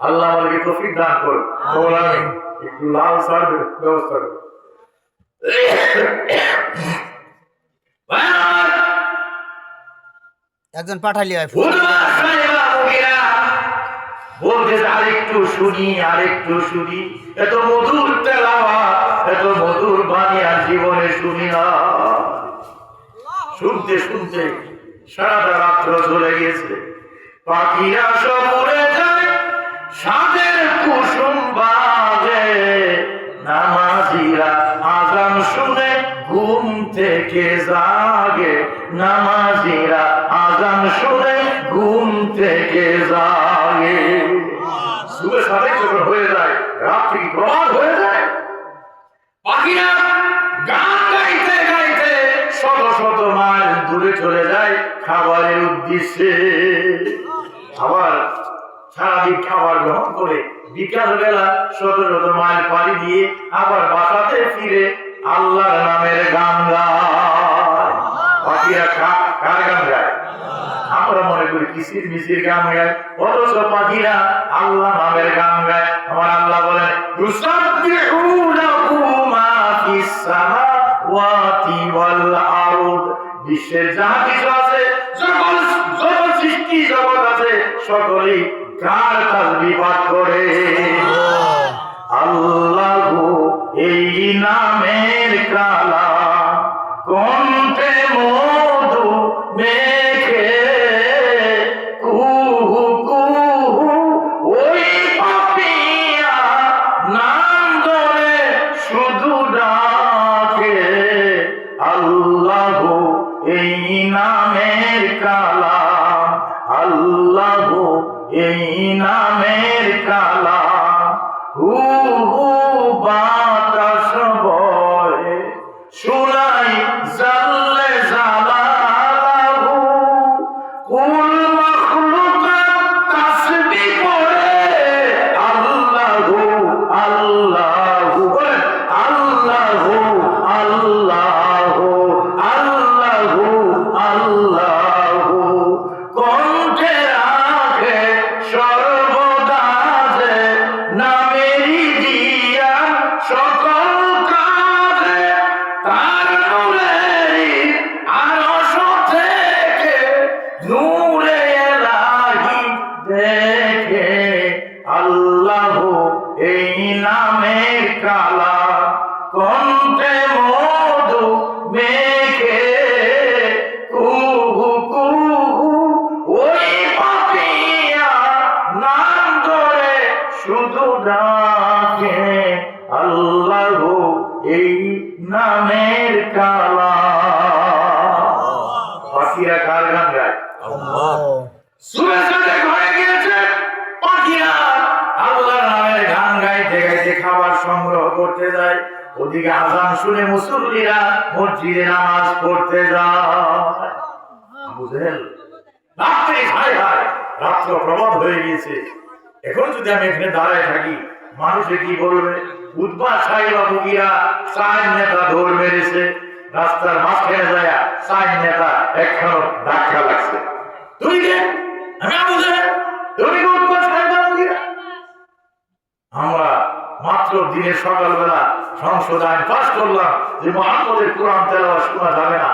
আল্লাহ আমাদেরকে তৌফিক দান করো। সবাই আমি একটু লাল সার ব্যবস্থা করো। একজন পাঠালি হয়। বলতেছে আরেকটু শুনি, আরেকটু শুনি। এত মধুর তেলাওয়াত, এত মধুর বাণী আর জীবনে শুনি না। শুনতে শুনতে সারাটা রাত্র চলে গেছে। পাখিরা সব উড়ে যায়, সাদের কুসুম বাজে। নামাজিরা আজান শুনে ঘুম থেকে জাগে, নামাজিরা আজান শুনে ঘুম থেকে জাগে। সুবে সাদেক যখন হয়ে যায়, রাত্রি প্রভাত হয়ে যায়, পাখিরা গান গাইতে গাইতে শত শত মাইল দূরে চলে যায় খাবারের উদ্দেশ্যে। আবার সারাদিন খাবার গ্রহণ করে বিকাল বেলা শত শত মাইল পাড়ি দিয়ে আবার বাসাতে ফিরে আল্লাহর নামের গান গায়। পাখিরা কার গান গায়? আমরা মনে করি কিসির মিসির গান গায়, অথচ পাখিরা আল্লাহ নামের গান গায়। আমার আল্লাহ বলেন ইউসাব্বিহুনাহু মা ফিস সামাওয়াতি ওয়াল আরদ। বিশ্বের যা কিছু আছে, যত সৃষ্টি জগৎ আছে, সকলেই কার তাসবিহ পাঠ করে? আল্লাহু এই নামের কালাম কণ্ঠে মধু মেখে কুহু কুহু ওই পাপিয়া নাম ধরে শুধু ডাকে। আল্লাহু এই নামের কালাম, আল্লাহু এই নামের কালাম। হু হু বাতাস বয় শুনাই জাল্লে জালালাহু। কুল মাখলুকাত তাসবিহ করে আল্লাহু আল্লাহু বলেন, আল্লাহু আল্লাহু আল্লাহু আল্লাহু। কণ্ঠে রাখে সর্বদা যে নামেরই দিয়া সকল কাজে। তার নূরেরই আরশ থেকে নূরে এলাহি পাখিরা কার গান গায়? আল্লাহ। সুরে সুরে ঘরে গিয়েছে পাখিরা আল্লাহর নামের গান গাইতে গাইতে খাবার সংগ্রহ করতে যায়। ওদিকে আজান শুনে মুসল্লিরা মসজিদে নামাজ পড়তে যায়। আবু জেহেল রাত্রে হায় হায়, রাত্র প্রভাত হয়ে গিয়েছে, এখন যদি আমি এখানে দাঁড়ায় থাকি মানুষে কি বলবে? উদ্বা সাহেবা মুগিরা চার নেতা দৌড় মেরেছে, রাস্তার মাঝখানে যায় চার নেতা একখানো ধাক্কা লাগছে। তুই কে? আমি আবু জেহেল। তুমি কি উদ্বা সাহেবা মুগিরা? আমরা মাত্র দিনের সকালবেলা সংসদ আইন পাস করলাম যে মুহাম্মদের কোরআন তেলাওয়াত শোনা যাবে না।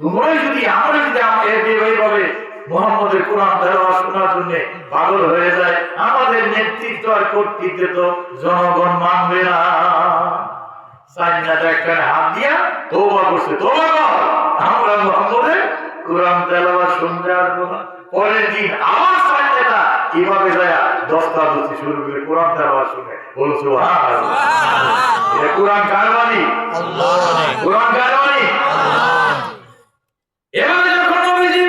তোমরা যদি আমরা যদি এইভাবে মুহাম্মদের কোরআন তেলাওয়াত শোনার জন্য পাগল হয়ে যায়, আমাদের নেতৃত্ব আর কর্তৃত্ব তো জনগণ মানবে না। সাইনাটা একটা হাত দিয়া তওবা করছে, তওবা কর, আমরা মুহাম্মদের কোরআন তেলাওয়াত শুনতে আসবো না। পরের দিন আবার সাইনাটা কিভাবে যায় দস্তাবেজ শুরু করে কোরআন তেলাওয়াত শুনে বলো সুবহানাল্লাহ। এটা কোরআন কার বাণী? আল্লাহ। কোরআন কার বাণী? এভাবে যখন নবীজি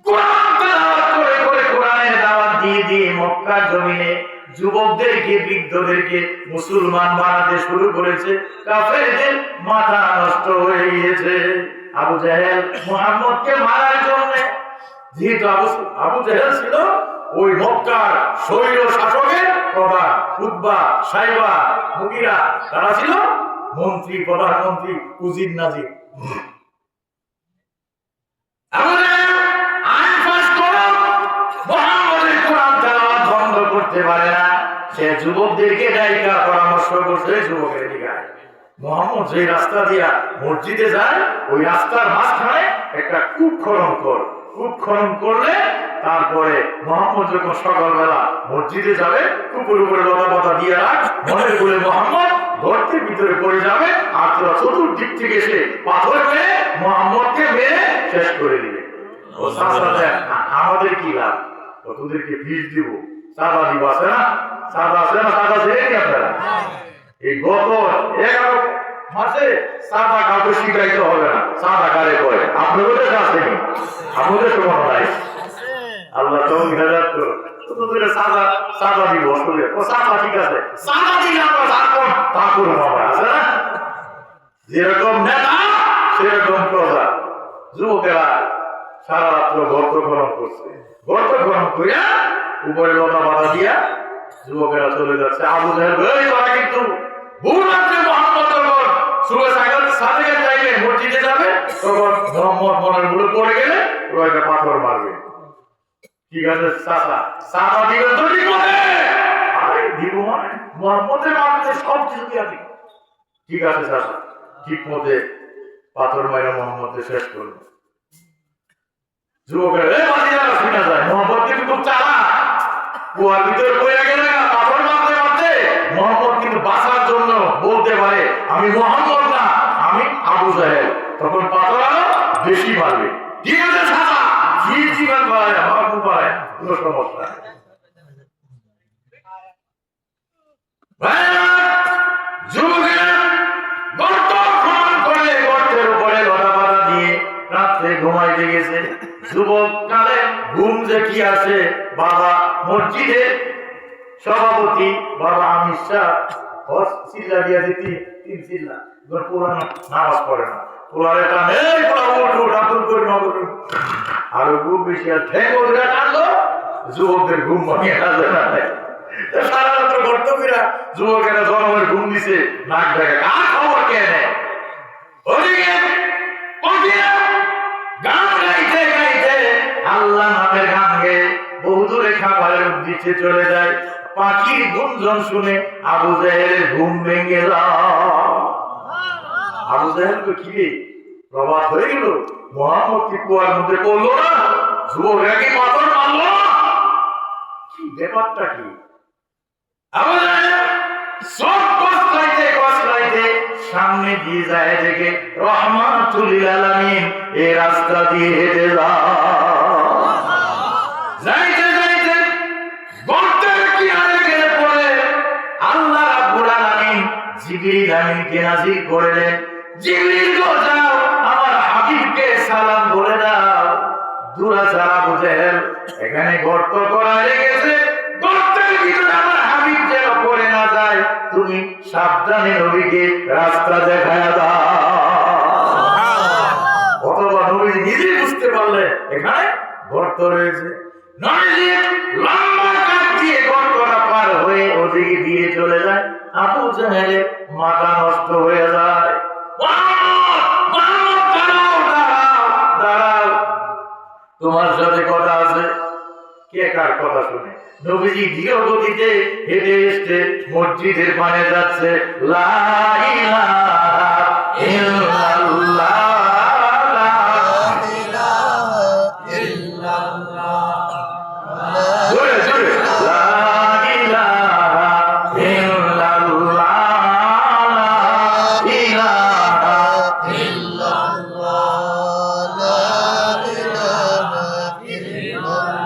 কোরআন তেলাওয়াত করে করে কোরআনের দাওয়াত দিয়ে দিয়ে মক্কার জমিনে যুবকদেরকে বৃদ্ধদেরকে মুসলমান বানাতে শুরু করেছে, কাফেরদের মাথা নষ্ট হয়ে গিয়েছে। আবু জেহেল মুহাম্মদকে মারার জন্য, যেহেতু আবু জেহেল ছিল ওই মক্কার শৈল শাসকের প্রধান, উতবা সাইবা মুগিরা, তারা ছিল মন্ত্রী, প্রধানমন্ত্রী উজির নাজির। আবু জেহেল আইন পাস করে মুহাম্মদের কোরআন তেলাওয়াত বন্ধ করতে পারে না। সে যুবকদেরকে ডাইকা পরামর্শ করছে, যুবকের দিকে মুহাম্মদ যে রাস্তা দিয়া মসজিদে যায় ওই রাস্তার মাঝখানে একটা কূপ খনন কর। কূপ খনন করলে তারপরে মুহাম্মদ যখন সকালবেলা মসজিদে যাবে কূপের উপরে লতা পাতা দিয়ে রাখ, মনে করে মুহাম্মদ গর্তের ভিতরে পড়ে যাবে, আর তোরা চতুর্দিক থেকে এসে পাথর মেরে মুহাম্মদকে মেরে শেষ করে দিবে। ও আমাদের কি লাভ? তোদেরকে ফিস দিব, চাঁদা দিব, আছে না? চাঁদা আছে না? চাঁদা ছেড়ে আপনারা এই গত 11 মাসে চাঁদা কাউকে শিখাইতে হবে না। চাঁদা কারে করে? আপনাদের কাছে নেই, আপনাদের সমান নাই। আল্লাহ তো হেদায়েত করো। তোদের চাঁদা চাঁদা দিব আসলে। ও চাঁদা ঠিক আছে, চাঁদা দিলে আমরা থাকবো, তা করবো আমরা, আছে না? যেরকম নেতা সেরকম প্রজা। যুবকেরা সারা রাত্র গর্ত খনন করছে, গর্ত খনন করিয়া উপরে লতা পাতা দিয়া যুবকেরা চলে যাচ্ছে। আবু জেহেল তারা কিন্তু ভোর রাত্রে মুহাম্মদ যখন সুরে সাদেকের চাইলে মসজিদে যাবে তখন মোহাম্মদ মনের ভুলে পড়ে গেলে ওরা একটা পাথর মারবে। ঠিক আছে চাচা, চাচা দিবেন তো ঠিক মতে? আরে দিব মানে মুহাম্মদের মারতে সব কিছু দিয়া দিব। ঠিক আছে চাচা, ঠিক মতে পাথর মাইরা মুহাম্মদকে শেষ করবে। যুবকেরা শুনে যায় মোহাম্মদ কিন্তু খুব চালাক, কুয়ার ভিতরে পড়ে গেলে পাথর মারতে মারতে মোহাম্মদ কিন্তু বাঁচার জন্য বলতে পারে আমি মোহাম্মদ না, আমি আবু জেহেল। তখন পাথর আরো বেশি মারবে। ঠিক আছে চাচা, কি জীবন পায় আমার পায়, কোনো সমস্যা নেই। যুবকেরা গর্ত খনন করে গর্তের উপরে লতা পাতা দিয়ে রাত্রে ঘুমাইতে গেছে। যুবক কালে ঘুম যে কি আসে, বাবা মসজিদের সভাপতি বাবা আমির শাহ চিল্লা দিয়েছে, তিন চিল্লা পুরানো নামাজ পড়ে না, পুরারে টানে আরো ঘুম বেশি আর ঠেঙ্গা টানলো, যুবকদের ঘুম ভাঙিয়ে আসবে না। সারা রাত্র গর্ত ফিরা যুবকেরা জনমের ঘুম দিছে, নাক ডাকে কার খবর কে নেয়? ওদিকে পাখিরা গান গাইতে গাইতে আল্লাহ নামের গান গেয়ে বহুদূরে খাবারের উদ্দেশ্যে চলে যায়। পাখির গুঞ্জন শুনে আবু জেহেলের ঘুম ভেঙে গেল। আবু জেহেল তো কি রে, প্রভাত হয়ে গেল, মুহাম্মদ কি কুয়ার মধ্যে পড়লো না? যুবকরা কি পাথর মারলো? কি ব্যাপারটা কি? আবু জেহেল সব কসলাইতে সামনে দিয়ে যায়, দেখে রহমাতুল লিল আলামিন এই রাস্তা দিয়ে হেঁটে যাইতে যাইতে গর্তের কিনারে গিয়ে পড়ে আল্লাহ রাব্বুল আলামিন জিবরিল আমিনকে নাযিল করলেন, জিবরিল গো যাও আমার হাবিবকে সালাম বলে এখানে গর্ত করা লেগেছে, গর্তের ভিতরে আমার হাবিব যেন পড়ে না যায়, তুমি সাবধানে নবীকে রাস্তা দেখায়া দাও। অথবা নবী নিজে বুঝতে পারলে এখানে গর্ত রয়েছে, নবীজি লম্বা কাঠ দিয়ে গর্তটা পার হয়ে ওদিকে দিয়ে চলে যায়, আবু জাহেলের মাথা নষ্ট হয়ে যায়। দাঁড়াও, তোমার সাথে কথা আছে। কে কার কথা শুনে? নবীজি ধীর গতিতে হেঁটে এসে মসজিদের পানে যাচ্ছে। লা ইলাহা ইল্লাল্লাহ, জোরে জোরে, লা ইলাহা ইল্লাল্লাহ, লা ইলাহা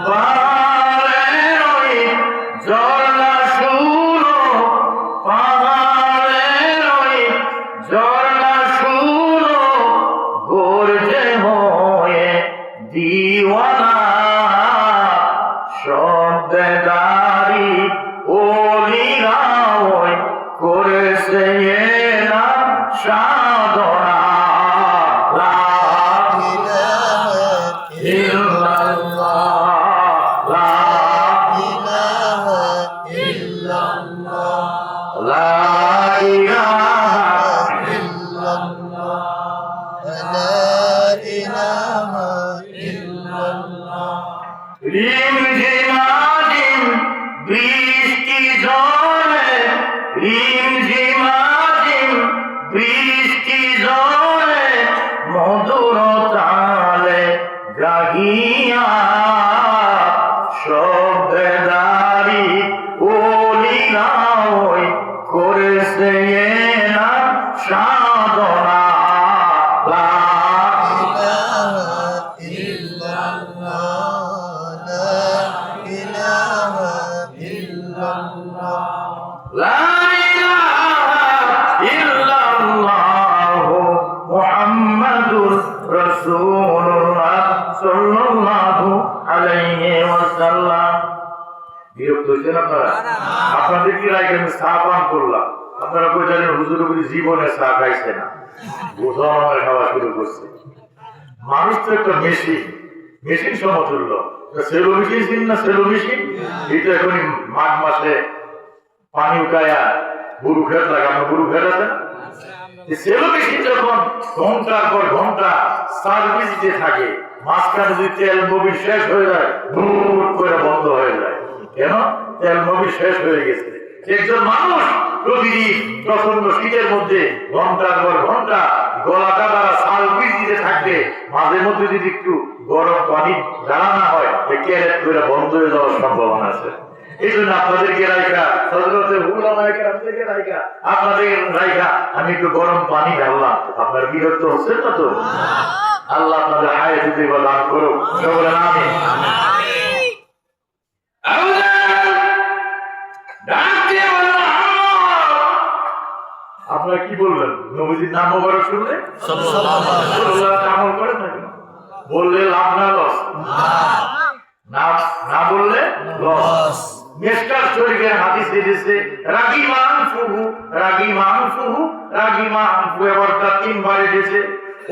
পাহাড়ের ওই ঝর্ণা শুনো, পাহাড়ের ওই ঝর্ণা শুনো, গর্জে হয়ে দিওয়ানা, শব্দদারি ওলিরা ওই করেছে না সাধনা। লা ইলাহা ইল্লাল্লাহ, লা ইলাহা ইল্লাল্লাহ, লা ইলাহা রিমঝিমাঝিম বৃষ্টি ঝরে, রিমঝিমাঝিম বৃষ্টি ঝরে, মধুর তালে গাহিয়া, শব্দদারি ওলিরা ওই করেছে না সাধনা। লা লা ইলাহা ইল্লাল্লাহু মুহাম্মাদুর রাসূলুল্লাহ সাল্লাল্লাহু আলাইহি ওয়াসাল্লাম। বিরক্ত হয়েছেন আপনারা? আপনাদের কি লাগে আমি চা পান করলাম, আপনারা কই জানেন হুজুর জীবনে চা খাইছে না, বোঝানোর খাওয়া শুরু করছে। মানুষ তো একটা মেশিন, মেশিন সমতুল্য। সেলো মেশিন না, সেলো মেশিন, এটা এখন মাঘ মাসে পানি উঠায়া গরু খেত লাগে, আপনার গরু খেত আছে। সেলো মেশিন যখন ঘন্টার পর ঘন্টা সার্ভিস দিতে থাকে, মাঝখানে যদি তেল মোবিল শেষ হয়ে যায়, ভুট করে বন্ধ হয়ে যায়। কেন? তেল মোবিল শেষ হয়ে গেছে। একজন মানুষ প্রতিদিন প্রচন্ড শীতের মধ্যে ঘন্টার পর ঘন্টা গলাটা দ্বারা সার্ভিস দিতে থাকবে, মাঝে মধ্যে যদি একটু গরম পানি জ্বালানো হয়, ক্যারেট করে বন্ধ হয়ে যাওয়ার সম্ভাবনা আছে। এই জন্য আপনাদেরকে রাইখা, আপনাদের রাইখা আমি একটু গরম পানি ঢাললাম। আপনার বিরক্ত হচ্ছে না তো? আল্লাহ আপনাদের হায় দিতে দান করুক, সকলে আমিন। আপনারা কি বলবেন? নবীজির নাম মোবারক শুনলে আমল করেন না কেন? বললে লাভ না লস? না বললে লস। মিশকাত শরীফের হাদিস এসেছে, রাগিমান ফুহু, রাগিমান ফুহু, রাগিমান ফুহু, এবারটা 3 বার এসেছে।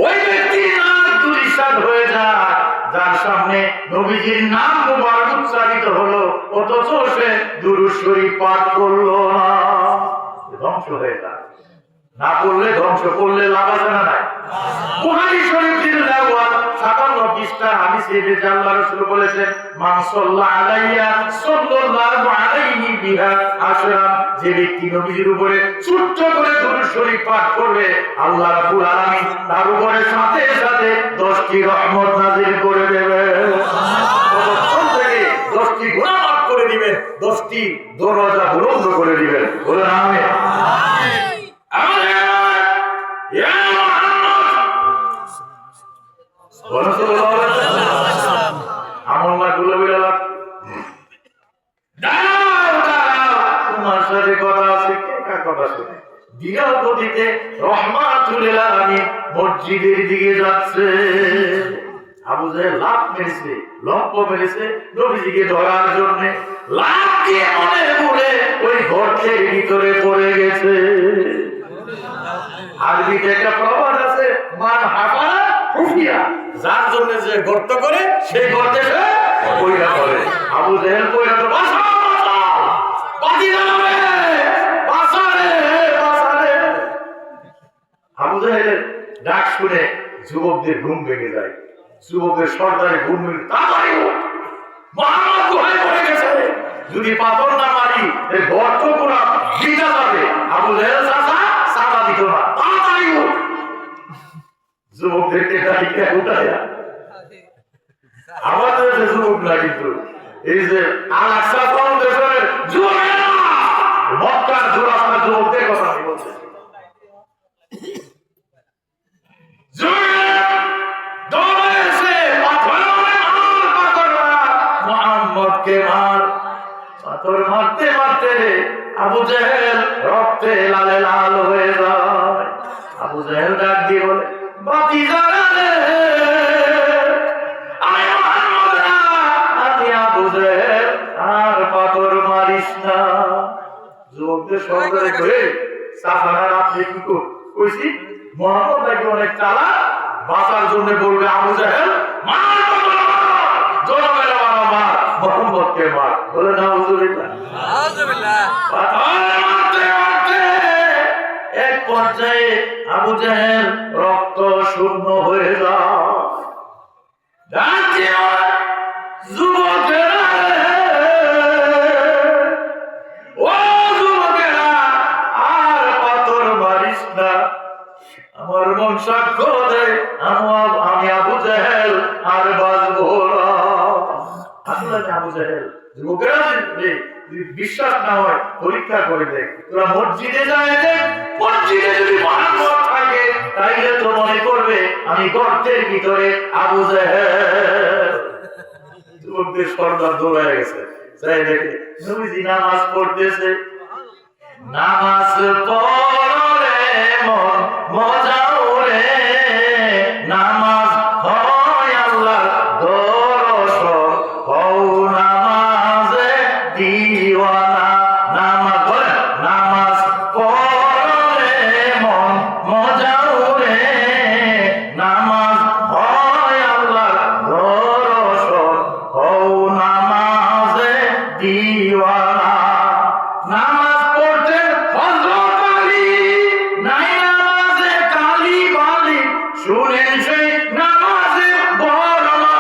ওই ব্যক্তির নাম দুলিশাত হয়ে যায় যার সামনে নবীজির নাম মোবারক উচ্চারিত হলো, অথচ সে দুরূদ শরীফ পাঠ করলো না, ধ্বংস হয়ে যায়। না পড়লে ধ্বংস, করলে লাভ আছে না নাই? বুখারী শরীফ জিলদ 57 পৃষ্ঠা হাদিসে আল্লাহ রাসূল বলেছেন, মান সাল্লাল্লাহু আলাইহি সাল্লাল্লাহু আলাইহি বিহা আশরান, যে ব্যক্তি নবীজির উপরে ছোট্ট করে দুরূদ শরীফ পাঠ করবে, আল্লাহ রাব্বুল আলামিন তার উপরে সাথে সাথে 10টি রহমত নাযিল করে দেবে। তখন থেকে 10টি গুনাহ মাফ করে দিবেন, 10টি দরজা বুলন্দ করে দিবেন। বলেন আমিন। তোমার সাথে কথা আছে, কে কার কথা শুনে? দিনের গতিতে রহমাতুল আলামিন মসজিদের দিকে যাচ্ছে। আবু জাহেল লাফ মেরেছে, লম্প মেরেছে নবীজিকে ধরার জন্য। লাফ দিয়ে মনে পড়ে ওই গর্তের ভিতরে পড়ে গেছে। আরবিতে একটা প্রবাদ আছে, মান হাফারা হুফিয়া, যার জন্য যে গর্ত করে সেই গর্তে সে পড়ে পড়ে। আবু জাহেল পড়ে তো বাঁচাও বাঁচাও, বাঁচি যাবে, বাঁচারে বাঁচারে। আবু জাহেলের ডাক শুনে যুবকদের ঘুম ভেঙে যায়। যুবকদের সর্দারে ঘুম ভেঙে, তাড়াতাড়ি ওঠ, মুহাম্মদ গুহায় পড়ে গেছে, যদি পাথর না মারি এই গর্ত পুরা ভিজা যাবে। আবু জাহেল চাচা সাদা দিত না, তাড়াতাড়ি ওঠ। যুবকদেরকে ডাকিয়ে উঠায়া, আমাদের যে যুবক না, কিন্তু এই যে আল আকসা ফাউন্ডেশনের যুবকেরা, মক্কার জোড়াস্তা যুবকদের কথা আমি বলছি। পাথর মারতে মারতে আবু জাহেল রক্তে লালে লাল হয়ে যায়। আবু জাহেল ডাক দিয়ে বলে, ভাতিজারা রে, আমি মুহাম্মদ না, আমি আবু জাহেল, আর পাথর মারিস না। যুবকদের সর্দারে কয়ে, সাফানা আপনি কি কইছি, মুহাম্মদ নাকি অনেক চালাক, বাঁচার জন্য বলবে আবু জাহেল মার, জনমের মার, মুহাম্মদকে মার। বলে নাউজুবিল্লাহ। মারতে মারতে এক পর্যায়ে আবু জাহেল রক্ত শূন্য হয়ে যায়। যুবকেরা, ও যুবকেরা, আর পাথর মারিস না। আমার মন সাক্ষ্য দেয়, আমি আবু জাহেল আর বাঁচবো না। আসলে আবু জাহেল, যুবকেরা যদি বিশ্বাস না হয় পরীক্ষা করে দেখ, তোরা মসজিদে যায় দেখ, মসজিদে যদি মুহাম্মদ থাকে তাইলে তো মনে করবে আমি গর্তের ভিতরে আবু জাহেল। যুবকদের সর্দার দৌড়ায় গেছে, যাই দেখে নবীজি নামাজ পড়তেছে। নামাজ পড়ে মন মজাও রে, নামাজ হয় আল্লাহ দরশন, হও নামাজে দিওয়ানা। নামাজ পড়ে, নামাজ পড়ে মন মজাও রে, নামাজ হয় আল্লাহ দরশন, হও নামাজে দিওয়ানা। নামাজ পড়তে হযরত আলী, নাই নামাজে কালি বালি, শুনেন সেই নামাজে বর্ণনা।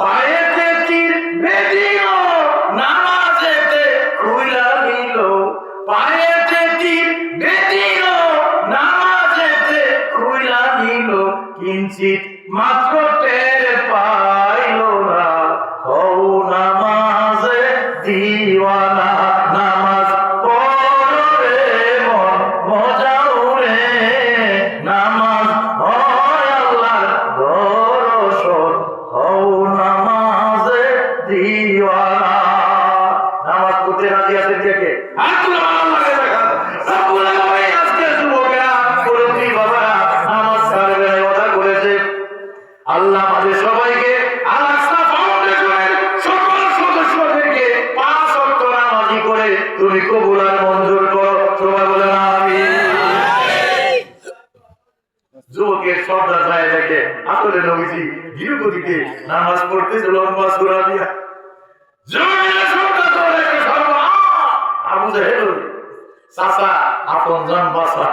পায়েতে তীর বেদিও, নামাজেতে খুইলা নিল, পায়েতে তীর বেদিও, নামাজেতে খুইলা নিল, কিঞ্চিত মাত্র টের পাইল না, হও নামাজে দিওয়ানা। নামাজ পড়ে মন মজাও রে, নামাজ হয় আল্লাহর দরশন, হও নামাজে দিওয়ানা। নামাজ পড়তে রাজি আছেন কে কে? হাত তুলে আল্লাহকে দেখা। রব্বুল আলামিন আজকে যুবকেরা, মুরব্বি বাবারা, নামাজ ছাড়বে না কথা বলেছে। আল্লাহ আমাদের সবাইকে আল আকসা ফাউন্ডেশনের সকল সদস্যদেরকে 5 ওয়াক্ত নামাজি করে তুমি কবুল আর মঞ্জুর করো। সবাই বলেন আমিন। যুবকের সর্দার যায় দেখে আসলে নবীজি ধীর গতিতে নামাজ পড়তেছে, লম্বা সূরা দিয়া। যুবকের সর্দার ধরে সর্বনাশ, আবু জাহেল চাচা আপন জান বাঁচা,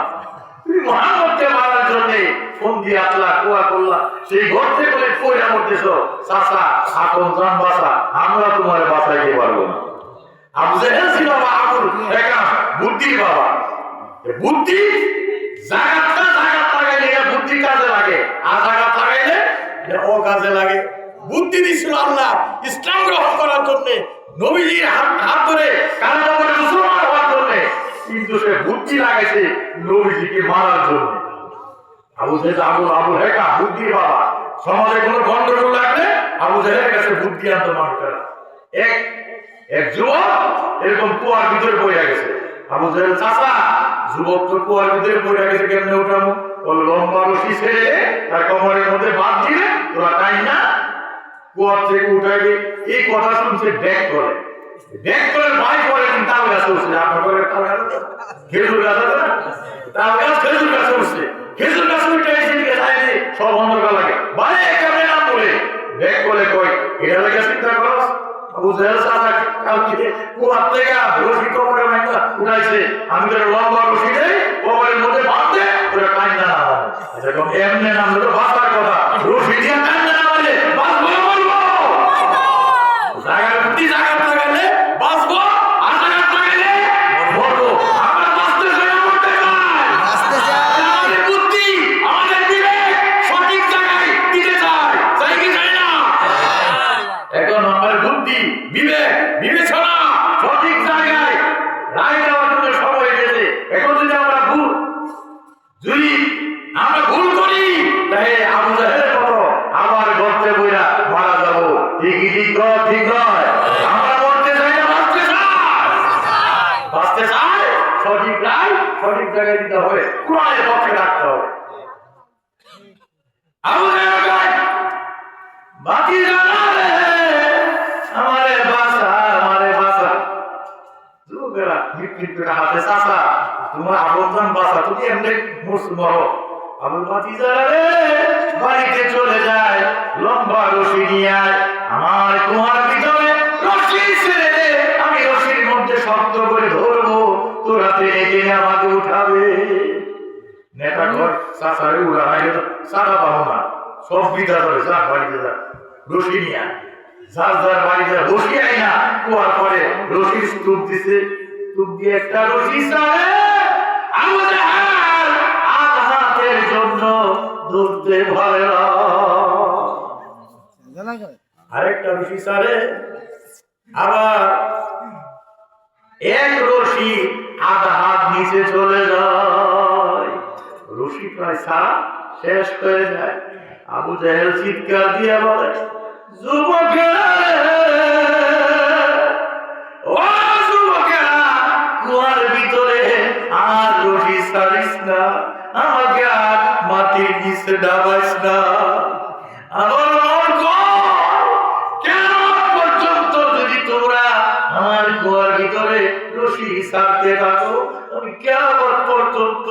তুমি মুহাম্মদকে মারার জন্য ফোন দিয়ে আতলা কুয়া করলা, সেই ঘর থেকে বলে কইরা মরতেছ, চাচা আপন জান বাঁচা, আমরা তোমারে বাঁচাইতে পারবো না। আবু জাহেল ছিল আবুল একা বুদ্ধির বাবা। বুদ্ধি জায়গাটা লাগাইলে বুদ্ধি কাজে লাগে, আর জায়গা লাগাইলে ও কাজে লাগে। বুদ্ধি দিছিল আল্লাহ ইসলাম গ্রহণ করার জন্য, নবীজির হাত ধরে কালেমা পড়ে মুসলমান হওয়ার জন্য, কিন্তু সে বুদ্ধি লাগাইছে নবীজিকে মারার জন্য। আবু জাহেল আবুল হেকা বুদ্ধির বাবা। সমাজে কোনো গন্ডগোল লাগলে আবু জাহেলের কাছে বুদ্ধি আনতো মানুষেরা। এক যুবক এরকম কুয়ার ভিতরে পড়ে গেছে। আবু জাহেল চাচা, যুবক তো কুয়ার ভিতরে পড়ে গেছে, কেমনে উঠাবো? লম্বা রশি ছেড়ে তার কোমরের মধ্যে কুয়ার থেকে উঠাইবে, এই কথা শুনছে ব্যাক করে ভাই পরে কিন্তু তাল গাছ উঠছে। আপনার ঘরে তাল গাছ আছে? খেজুর গাছ আছে না? তাল গাছ খেজুর গাছ উঠছে, খেজুর গাছ উঠে এসে দিকে চাইলে সব অন্ধকার লাগে, ভাই কেমন নাম বলে ব্যাক করে কয় এটা লেগে চিন্তা করস। আবু জাহেল সাদা কালকে কুয়ার থেকে রশি কবরে মাইকা উঠাইছে, আমি তো লম্বা রশি দেই কবরের মধ্যে বাঁধতে ওরা কান্না না হয়। আচ্ছা কোন এমনি নাম হলো বাঁচার কথা, রশি দিয়ে কান্না না হলে বাঁচবো বলবো জায়গার প্রতি জায়গা থাকলে বাঁচবো, আর জায়গা থাকলে মরবো। আমরা বাঁচতে চাই না মরতে চাই। বাঁচতে চাই। আমাদের বুদ্ধি আমাদের বিবেক সঠিক জায়গায় দিতে চাই, চাই কি চাই না? এখন আমার বুদ্ধি বিবেক বিবেচনা সঠিক জায়গায় রায় দেওয়ার জন্য সময় এসেছে। এখন যদি আমরা ভুল করি তাহলে আবু জাহেলের মতো আবার গর্তে বইরা মারা যাবো। ঠিক নয়। আমরা মরতে চাই না বাঁচতে চাই। সঠিক রায় সঠিক জায়গায় দিতে হবে, কোরআনের পক্ষে রাখতে হবে। আবু জাহেল কয়, বাকি জানা রে আমারে বাসা যুবকেরা মিটমিট করে হাতে চাষা তোমার আবর্জন বাসা, তুমি এমনি মরো। আবুল বাতিজারা রে বাড়িতে চলে যায়, লম্বা রশি নিয়ে আয়, আমার কুয়ার ভিতরে রশি ছেড়ে দে, আমি রশির মধ্যে শক্ত করে ধরবো, তোরা টেনে টেনে আমাকে উঠাবে। নেতা ঘর চাষারে উড়া নাই চাকা পাবো না, সব বিধা ধরে যা বাড়িতে যা রশি নিয়ে আয়। যার বাড়িতে রশি আয় না, কুয়ার পরে রশির স্তূপ দিছে, স্তূপ দিয়ে একটা রশি ছাড়ে আবু জাহেল আধ হাতের জন্য ধরতে পারে না। আরেকটা রশি ছাড়ে, আবার এক রশি আধা হাত নিচে চলে যায়, রশি প্রায় ছাড়া শেষ হয়ে যায়। আবু জাহেল চিৎকার দিয়ে বলে, যুবকেরা ও যুবকেরা, কুয়ার ভিতরে আর রশি ছাড়িস না, আমাকে আর মাটির নিচে ডাবাইস না। আমার মন কেন পর্যন্ত যদি তোমরা আমার কুয়ার ভিতরে রশি ছাড়তে থাকো, আমি কেমন পর্যন্ত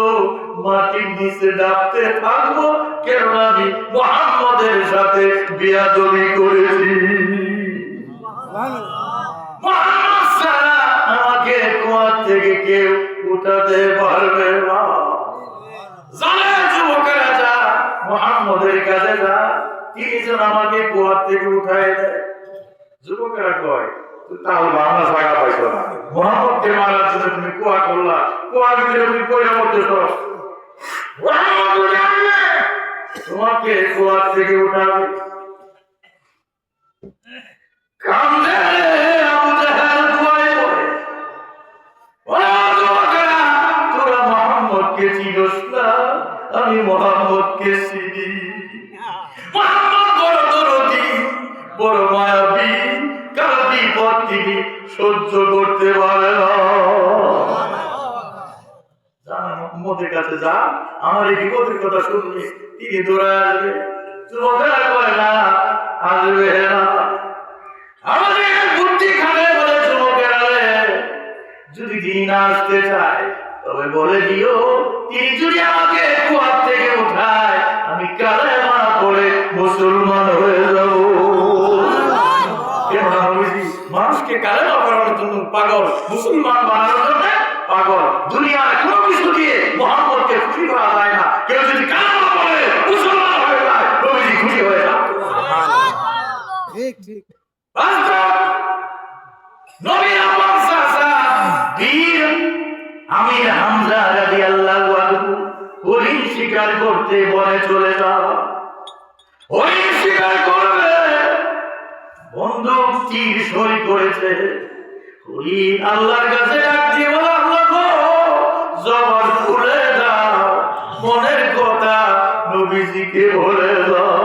মাটির নিচে ডাবতে থাকবো, কেন আমি মুহাম্মদের সাথে বেয়াদবি করেছি। মুহাম্মদ ছাড়া আমাকে কুয়ার থেকে কেউ উঠাতে পারবে না। জানে যুবকেরা, যা মুহাম্মদের কাছে যা, তিনি যেন আমাকে কুয়ার থেকে উঠায় দেয়। যুবকেরা কয়, তাহলে বাংলা জায়গা পাইছো না, মুহাম্মদকে মারার জন্য তুমি কুয়া করলা, কুয়ার ভিতরে তুমি পয়লা করতেছ, তোমাকে কুয়ার থেকে উঠাবে। কান্দে আবু জাহেল কুয়ায় পড়ে, ওরা যুবকেরা তোরা মুহাম্মদকে চিনস না, আমি মুহাম্মদকে চিনি। মুহাম্মদ বড় দরদি, বড় মায়াবী, কারো বিপদ তিনি সহ্য করতে পারে না। মুহাম্মদের কাছে যা, আমার এই বিপদের কথা শুনলে তিনি দৌড়ে আসবে। যুবকেরা কয় না, আসবে না। আমাদের বুদ্ধি খাবে বলে যুবকেরা যদি তিনি না আসতে চায়, তবে বলে দিও তিনি যদি আমাকে কুয়ার থেকে উঠায়, আমি কালেমা পড়ে মুসলমান হয়ে যাব। মানুষকে কালেমা পড়ানোর জন্য পাগল, মুসলমান বানানোর জন্য পাগল। দুনিয়ার কোন কিছু দিয়ে মুহাম্মদকে খুশি করা যায় না। কেউ যদি কালেমা পড়ে মুসলমান হয়ে যায়, নবীজি খুশি হয়ে যায়। ঠিক নবী আমার চাচা বীর আমির হামজা রাদিয়াল্লাহু আনহু হরিণ শিকার করতে বনে চলে যাওয়া, হরিণ শিকার করবে, বন্দুক তীর সই করেছে। হরিণ আল্লাহর কাছে ডাক দিয়ে বলে, আল্লাহ গো, জবান খুলে দাও, মনের কথা নবীজিকে বলে দাও।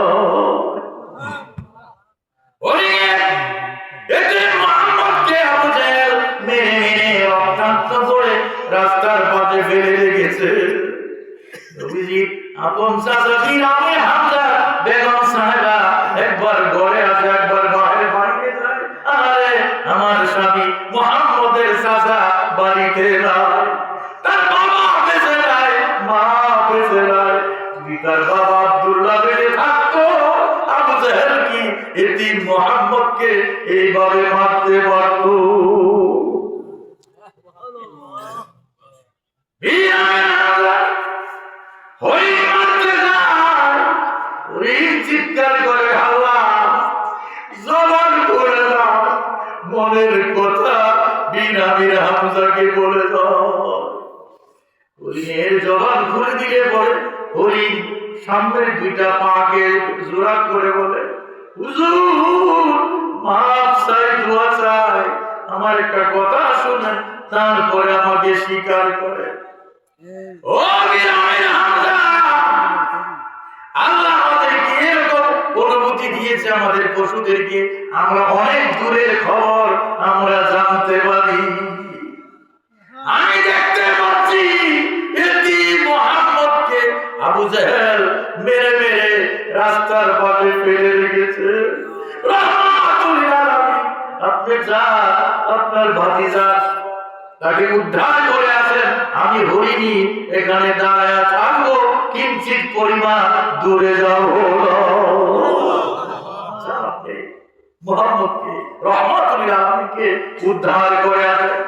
রাস্তার পাশে ফেলে রেখেছে। নবীজি আপন চাচা বীর আমির হামজা বেগম সাহেবা এক একবার ঘরে আসে, একবার বাইরে বাইরে যায়। আরে আমার স্বামী মুহাম্মদের চাচা বাড়িতে নাই, তার বাবা বেঁচে নাই, মা বেঁচে নাই। যদি তার বাবা আব্দুল্লাহ বেঁচে থাকতো, আবু জাহেল কি এতিম মুহাম্মদকে এইভাবে মারতে পারতো? চিৎকার করে আল্লাহ জবান করে দাও, মনের কথা বিনা বিনা হামজাকে বলে দাও। হরিণের জবান খুলে দিলে পরে হরিণ সামনের দুইটা পাকে জোড়া করে বলে, হুজুর মাফ চাই, দোয়া চাই, আমার একটা কথা শুনেন, তারপরে আমাকে স্বীকার করে। ও বিরামের হামজা, আল্লাহ আমাদেরকে এরকম অনুভূতি দিয়েছে, আমাদের পশুদেরকে আমরা অনেক দূরের খবর আমরা জানতে পারি। আমি দেখতে পাচ্ছি এতিম মুহাম্মদকে আবু জাহেল মেরে মেরে রাস্তার পাশে ফেলে রেখেছে। রাহমাতুল আলামিন, আপনি যান, আপনার ভাতিজা তাকে উদ্ধার করে আসেন, আমি হরিণী এখানে দাঁড়ায় থাকবো, কিঞ্চিত পরিমাণ দূরে যাবো। মুহাম্মদকে রহমাতুল আলামিনকে উদ্ধার করে আসেন।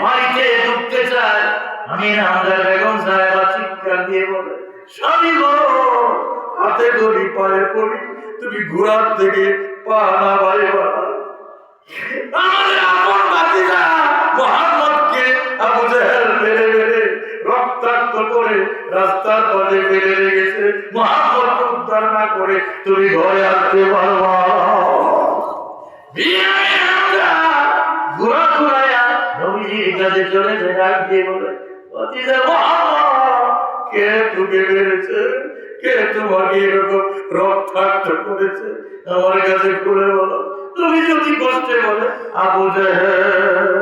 বাড়িতে ঢুকতে চায়, আমি হামজা বেগম সাহেবা চিৎকার দিয়ে বলে, স্বামী গো, হাতে ধরি পায়ে পড়ি, তুমি ঘোড়ার থেকে পা না বাইবা। আমাদের আপন ভাতিজা মুহাম্মদকে আবু জাহেল মেরে মেরে রক্তাক্ত করে রাস্তার পথে ফেলে রেখেছে। মুহাম্মদকে উদ্ধার না করে তুমি ঘরে আসতে পারবা? ঘোড়া ঘুরাইয়া নবীজির কাছে চলে যায়, ডাক দিয়ে বলে, ভাতিজা মুহাম্মদ, কে তোকে মেরেছে? কে তোমাকে এরকম রক্তাক্ত করেছে? আমার কাছে খুলে বলো। তুমি যদি কষ্টে বলে আবু জাহেল।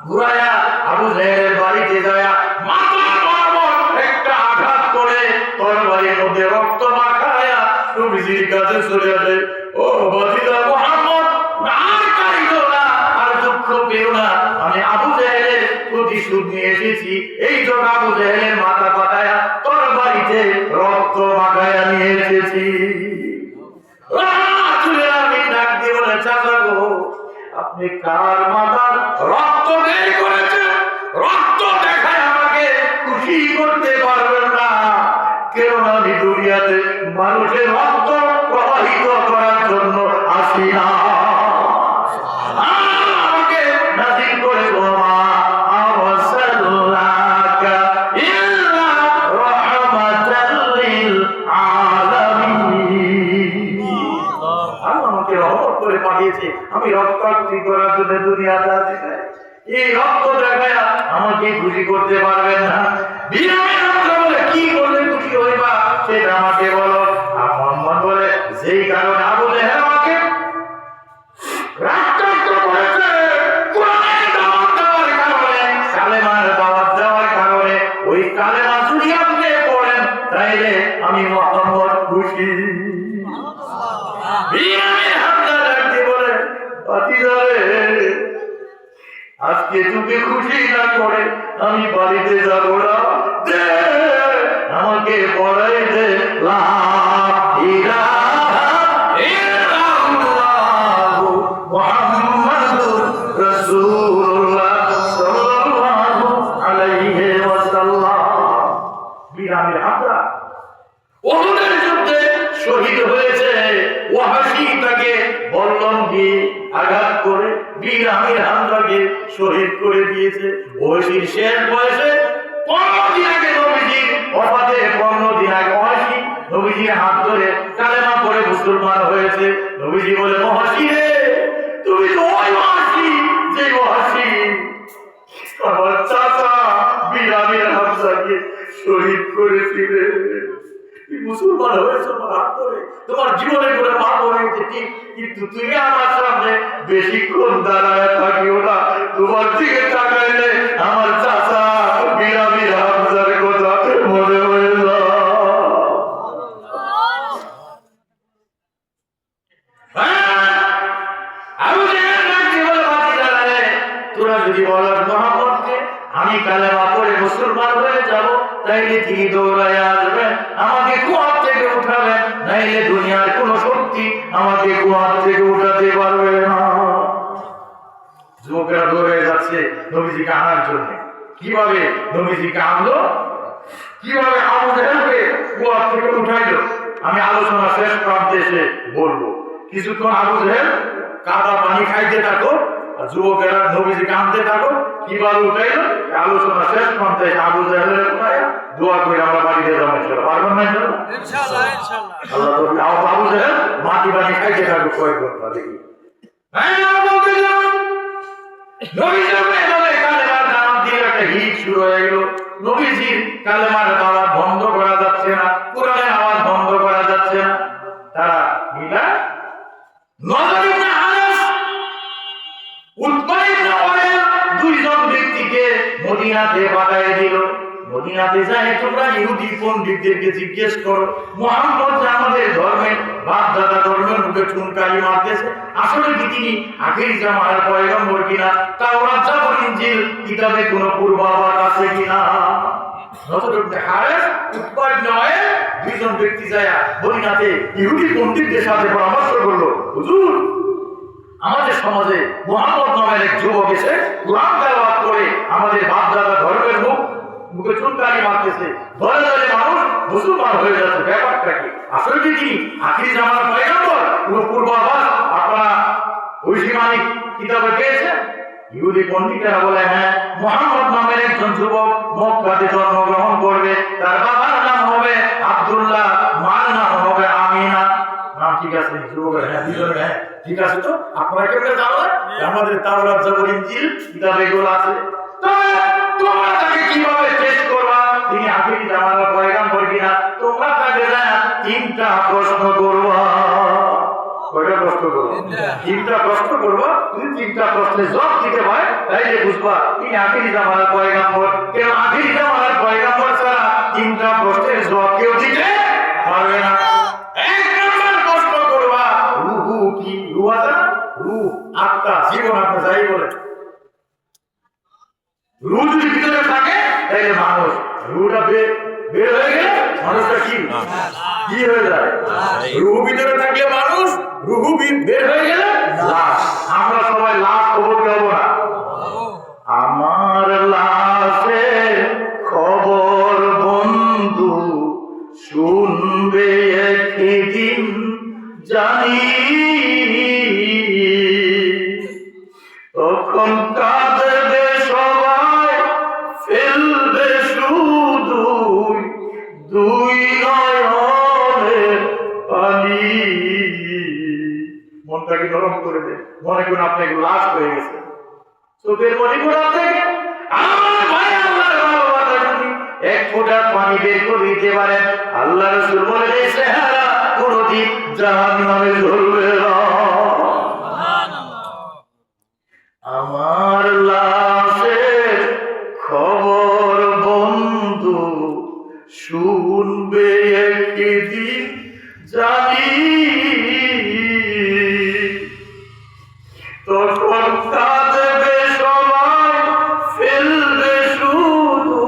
ঘুরাইয়া আবু জাহেলের বাড়িতে যায়, মাথা বরাবর একটা আঘাত করে তরবারির মধ্যে রক্ত মাখায়া নবীজির কাছে চলে আসে। ও ভাতিজা মুহাম্মদ, আর কাঁদিও না, আর দুঃখ পেও না, আমি আবু জাহেলের প্রতিশোধ নিয়ে এসেছি। এই জন্য আবু জাহেলের মাথা পাতায়া তরবারিতে রক্ত মাখায়া নিয়ে এসেছি। আমি ডাক দিয়ে বলে, চাচা গো, আপনি কার মাথার রক্ত বের করেছেন? রক্ত দেখায় আমাকে খুশি করতে পারবেন না, কেননা আমি দুনিয়াতে মানুষের রক্ত প্রবাহিত করার জন্য আসি না। আমাকে নাজিল করে পাঠিয়েছে, আমি রক্তাক্তি করার জন্য দুনিয়াতে আসি না। এই রক্ত দেখায় আমাকে খুশি করতে পারবেন না। বিরামের রক্ত বলে কি করলে খুশি হইবা সেটা আমাকে বলো। আর মোহাম্মদ বলে, যেই কারণে আবু জাহেল আমাকে রক্তাক্ত করেছে, কোরআনের দাওয়াত দেওয়ার কারণে, কালেমার দাওয়াত দেওয়ার কারণে, ওই কালেমা যদি আপনি পড়েন তাইলে আমি মোহাম্মদ খুশি। বিরামের হামজা ডাকতে বলে, ভাতিজা রে, আজকে তোকে খুশি না করে আমি বাড়িতে যাব না, দে আমাকে পড়াই দে লা ইলাহা ইল্লাল্লাহ মুহাম্মাদুর রাসূলুল্লাহ সাল্লাল্লাহু আলাইহি ওয়াসাল্লাম। বিরামের হামজা উহুদের যুদ্ধে শহীদ হয়েছে। ওয়াহশী তাকে বল্লম দিয়ে আঘাত করে বিরামের হামজাকে শহীদ করে দিয়েছে। ওয়াহশীর শেষ বয়সে 15 দিন আগে নবীজির ওফাতের 15 দিন আগে ওয়াহশী নবীজির হাত ধরে কালেমা পড়ে মুসলমান হয়েছে। নবীজি বলে, ওয়াহশী রে, তুমি তো ওই ওয়াহশী যে ওয়াহশী আমার চাচা বিরামের হামজাকে শহীদ করেছিলে। মুসলমান হয়েছে আমার হাত ধরে, তোমার জীবনে করে পাপ হয়েছে ঠিক, কিন্তু তুমি আমার সামনে বেশিক্ষণ দাঁড়ায় থাকিও না। তোমার দিকে তাকাইলে আমার চাচা বিরামের আমি কালেমা পড়ে মুসলমান হয়ে যাব, তাইলে তিনি দৌড়ায় আসবেন, আমাকে কুয়ার থেকে উঠাবেন, নাইলে দুনিয়ার কোন শক্তি আমাকে কুয়ার থেকে উঠাতে পারবে না। যুবকেরা দৌড়ে যাচ্ছে নবীজিকে আনার জন্য। কিভাবে নবীজিকে আনলো, কিভাবে আবু জেহেলকে কুয়ার থেকে উঠাইলো, আমি আলোচনা শেষ প্রান্তে এসে বলবো। কিছুক্ষণ আবু জেহেল কাদা পানি খাইতে থাকো, আর যুবকেরা নবীজিকে আনতে থাকো। কিভাবে উঠাইলো আলোচনা শেষ প্রান্তে এসে আবু জেহেলের উঠায় দোয়া করে আমরা বাড়িতে যাবো। ইনশাআল্লাহ পারবেন না? ইনশাআল্লাহ আল্লাহ তৌফিক। আবু জেহেল মাটি পানি খাইতে থাকো কয়েক ঘন্টা দেখি। নবীজির কালেমার আওয়াজ বন্ধ করা যাচ্ছে না, কোরআনের আওয়াজ বন্ধ করা যাচ্ছে না। তারা মিলা দুইজন ব্যক্তিকে মদিনাতে পাঠিয়ে দিল। মদিনাতে যায় তোমরা ইহুদি পণ্ডিতদেরকে জিজ্ঞেস করো, মুহাম্মদ যে আমাদের ধর্মের বাপ দাদা ধর্মের মুখে চুনকালি মারতেছে, আসলে কি তিনি আখিরি জামানার পয়গম্বর কিনা? তাওরাত জাবর ইনজিল কিতাবে কোনো পূর্বাভাস আছে কিনা? দুইজন ব্যক্তি যায় মদিনাতে ইহুদি পণ্ডিতদের সাথে পরামর্শ করলো, হুজুর আমাদের সমাজে মুহাম্মদ নামের এক যুবক এসে কোরআন তেলাওয়াত করে আমাদের বাপ দাদা ধর্মের মুখে চুনকালি মারতেছে, ধরে ধরে মানুষ মুসলমান হয়ে যাচ্ছে, ব্যাপারটা কি? আসলে কি তিনি আখিরি জামানার পয়গম্বর? কোন পূর্বাভাস আপনারা ঐশীমানিক কিতাবে পেয়েছেন? ইহুদি পণ্ডিতেরা বলে, হ্যাঁ, মুহাম্মদ নামের একজন যুবক মক্কাতে জন্মগ্রহণ করবে, তার বাবার নাম হবে আব্দুল্লাহ, মার নাম হবে আমিনা। নাম ঠিক আছে? যুবকেরা হ্যাঁ, দুজনে হ্যাঁ ঠিক আছে। তো আপনারা কেমনে জানলেন? আমাদের তাওরাত জাবর ইনজিল কিতাবে এগুলো আছে। তোমরা তাকে কিভাবে টেস্ট করবা তিনি আখিরি জামানার পয়গম্বর কিনা? তোমরা তাকে তিনটা প্রশ্ন করবা। কয়টা প্রশ্ন করবো? তিনটা প্রশ্ন করবো। তুমি তিনটা প্রশ্নের জবাব দিতে পারে, তাইলে বুঝবা তিনি আখিরি জামানার পয়গম্বর। কেন আখিরি জামানার পয়গম্বর ছাড়া তিনটা প্রশ্নের জবাব কেউ দিতে পারবে না। এক নম্বর প্রশ্ন করবা, রুহু কি? রুহ আছে না? রুহ, আত্মা, জীবন, আপনি যাই বলেন। রুহ যদি ভিতরে থাকে তাহলে মানুষ, রুহটা বের হয়ে গেলে মানুষটা কি হয়ে যায়? রুহ ভিতরে থাকলে মানুষ, রুহ বের হয়ে গেলে লাশ। আমরা সবাই লাশ খবর কি হবো না? আমার লাশের খবর বন্ধু শুনবে একদিন জানি, তখন কাঁদবে সবাই, ফেলবে শুধু দুই নয়নের পানি। মনটাকে নরম করে দে, মনে করুন আপনি একটু লাশ হয়ে গেছে, চোখের মনি করা থেকে আমার ভাই আল্লাহর ভালোবাসা যদি এক ফোঁটা পানি বের করে দিতে পারেন, আল্লাহ রাসূল বলে এই চেহারা কোনদিন জাহান্নামে জ্বলবে না। আমার লাশের খবর বন্ধু শুনবে একদিন জানি, তখন কাঁদবে সবাই, ফেলবে শুধু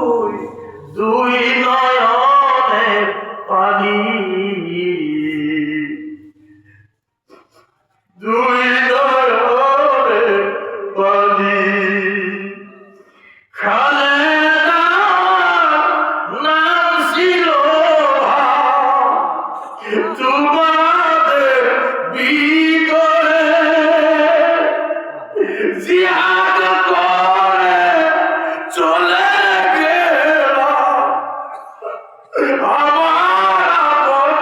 দুই নয়নের পানি, দুই নয়নের পানি। খালেদা নাম ছিল তোমাদের ভিতরে, জিহাদ করে চলে গেল আমার আপন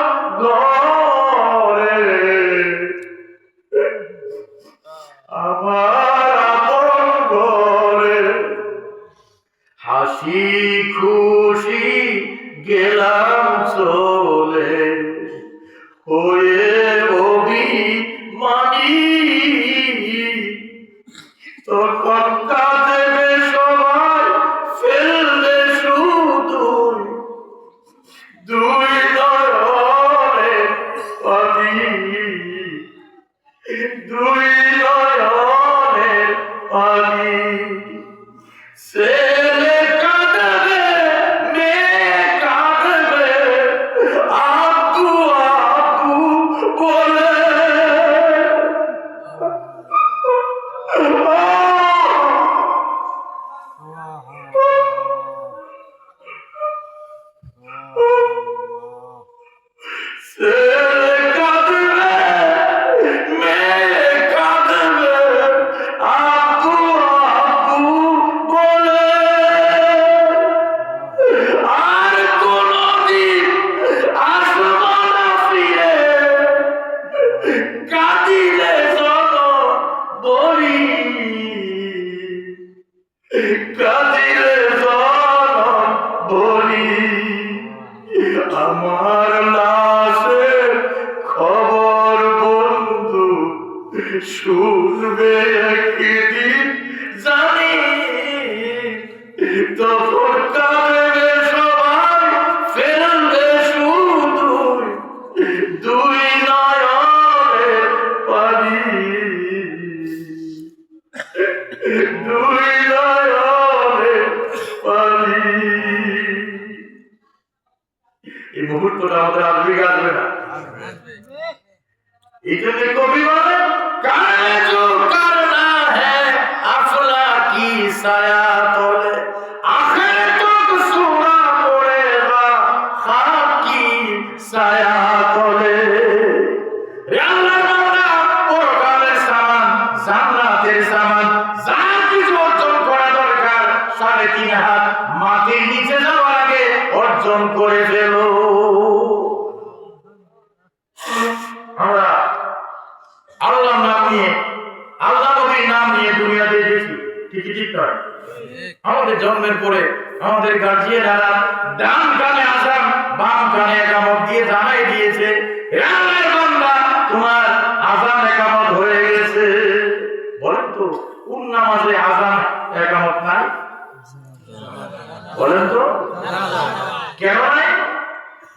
ঘরে, আমার আপন ঘরে। হাসি খুশি গেলাম চলে, হয়ে অভিমানী, তখন কাঁদবে সবাই, ফেলবে শুধু দুই নয়নের পানি, দুই নয়নের পানি। ছেলে আমার লাশের খবর বন্ধু শুনবে একদিন জানি, তখন কাঁদবে সবাই, ফেলবে শুধু দুই নয়নের পানি, দুই নয়নের পানি। এই মুহূর্তটা আমাদের আসবে কি আসবে না? এই জন্য কবি বলে কানে जो करना है अफला की साया तोले, आखिर तो सुना पड़ेगा खाक की साया तोले। रे अल्लाह बांदा পরকালের সামান, জান্নাতের সামান, যা কিছু অর্জন করা দরকার 3.5 হাত মাটির নিচে যাওয়ার আগে অর্জন করে ফেলো। আমরা আল্লাহর নাম নিয়ে, আল্লাহ নবীর নাম নিয়ে দুনিয়াতে এসেছি, ঠিকই ঠিক নয়? আমাদের জন্মের পরে আমাদের গার্জিয়ানরা ডান কানে আযান, বাম কানে ইকামত দিয়ে জানাই দিয়েছে, হে আল্লাহর বান্দা তোমার আযান ইকামত হয়ে গেছে। বলেন তো কোন নামাজে আযান ইকামত নাই? বলেন তো কেন নাই?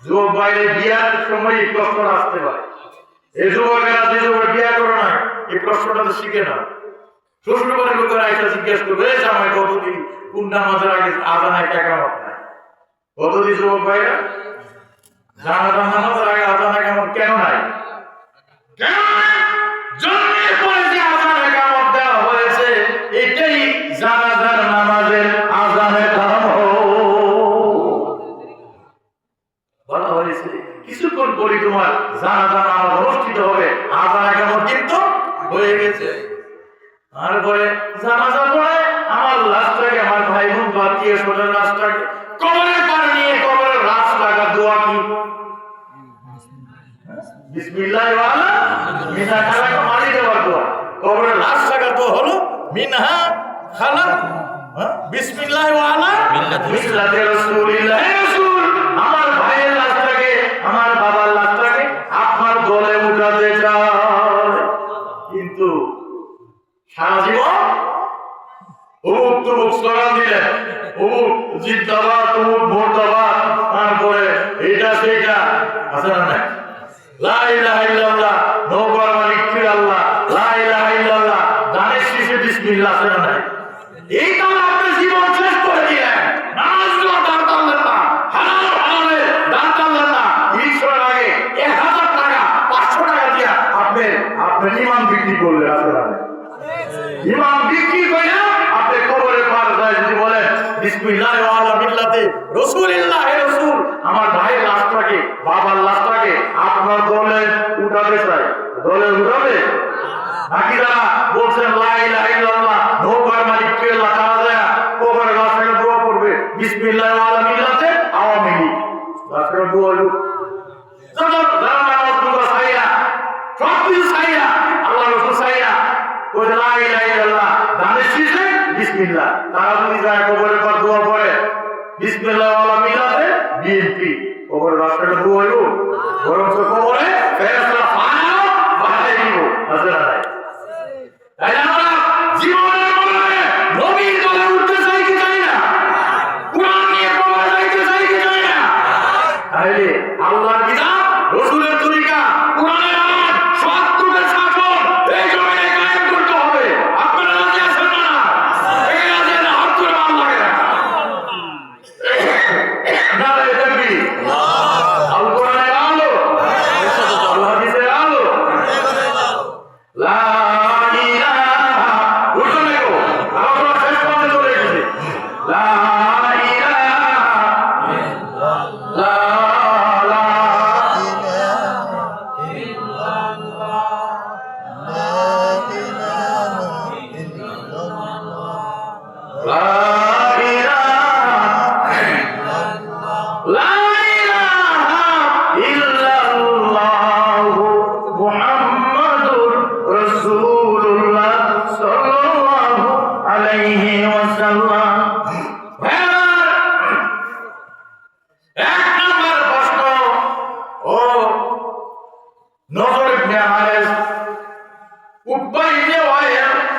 যুবক বাইরে বিয়ার সময় এই প্রশ্ন আসতে পারে। এই যুবকেরা যে যুবক বিয়া করো না, এই প্রশ্নটা তো শিখে না। শ্বশুর বাড়ির লোকেরা এসে জিজ্ঞেস করবে, এই জামাই কতদিন কোন নামাজের আগে আযান ইকামত নাই? কতদিন যুবক ভাইরা জানাজান নামাজের আগে আযান ইকামত কেন নাই? কেন নাই? জন্মের পরে যে আযান ইকামত দেওয়া হয়েছে এটাই জানাজার নামাজের আযানের নাম বলা হয়েছে। কিছুক্ষণ পরে তোমার জানাজা নামাজ অনুষ্ঠিত হবে, আযান ইকামত কিন্তু হয়ে গেছে। তারপরে জানাজা পড়ে আমার লাশটাকে, আমার ভাই বোন বাতিয়ে সোনার লাশটাকে কবরের পারে নিয়ে কবরের লাশ লাগা দোয়া কি? বিসমিল্লাহ ওয়ালা মিনহা খালাকা, মাটি দেওয়ার দোয়া। কবরের লাশ লাগা তো হলো মিনহা খালাক, বিসমিল্লাহ ওয়ালা মিল্লাতে রাসূলিল্লাহ। হে রাসূল, আমার ভাইয়ের লাশটাকে, আমার বাবার লাশটাকে আপনার দলে উঠাতে চাই, কিন্তু সারা জীবন অমুক তমুক স্লোগান দিলেন, অমুক জিন্দাবাদ, তমুক মুর্দাবাদ, তারপরে এটা সেটা আছে না নাই? লা ইলাহা ইল্লাল্লাহ, নওবার মালিক ফির আল্লাহ, লা ইলাহা ইল্লাল্লাহ, দানের শেষে বিসমিল্লাহ আছে না নাই? এই কারণে আপনি জীবন শেষ করে দিলেন। নামাজগুলো দান করলেন না, হালাল হালালে দান করলেন না, ঈশ্বরের আগে 1000 টাকা 500 টাকা দিয়া আপনি ইমান বিক্রি করলেন। আছে না নাই? ইমান বিক্রি করে আপনি কবরে পার যায় যদি বলেন বিসমিল্লাহ ওয়ালা মিল্লাতে রাসূলিল্লাহ, হে রাসূল, আমার ভাইয়ের লাশটাকে, বাবার লাশটাকে আপনার দলে উঠাতে চাই, দলে উঠাবে নাকি? যারা বলছেন লা ইলাহা ইল্লাল্লাহ, নওবার মালিক কে আল্লাহ, তারা যায় কবরে লাশটাকে দোয়া করবে বিসমিল্লাহ ওয়ালা মিল্লাতে আওয়ামী লীগ লাশটাকে দোয়া করবে। যারা নামাজ পড়া ছাইরা, সব কিছু ছাইরা, আল্লাহ রাসূল ছাইরা কই লা ইলাহা ইল্লাল্লাহ, দানের শেষে বিসমিল্লাহ, তারা যদি যায় কবরের পর দোয়া করে বিসমিল্লাহ ওয়ালা মিল্লাতে বিএনপি, কবরের রাস্তাটা দোয়া হইব, বরং কবরে ফেরেশতা ফানাও বাহাই দিব। আছে না নাই? তাই আমরা জীবনের মনে নবীর দলে উঠতে চাই কি চাই না? কুরআন নিয়ে কবরে যাইতে চাই কি চাই না? তাইলে আল্লাহর কিতাব, রাসূলের তরিকা, কুরআনের আয়াত, সত্যের শাসন এই জমিনে কায়েম করতে হবে। আপনারা রাজি আছেন না? এই রাজি না, হাত করে ভালো লাগে না। নারে তাকবীর, আল্লাহ আল কোরআনের আলো আল্লাহ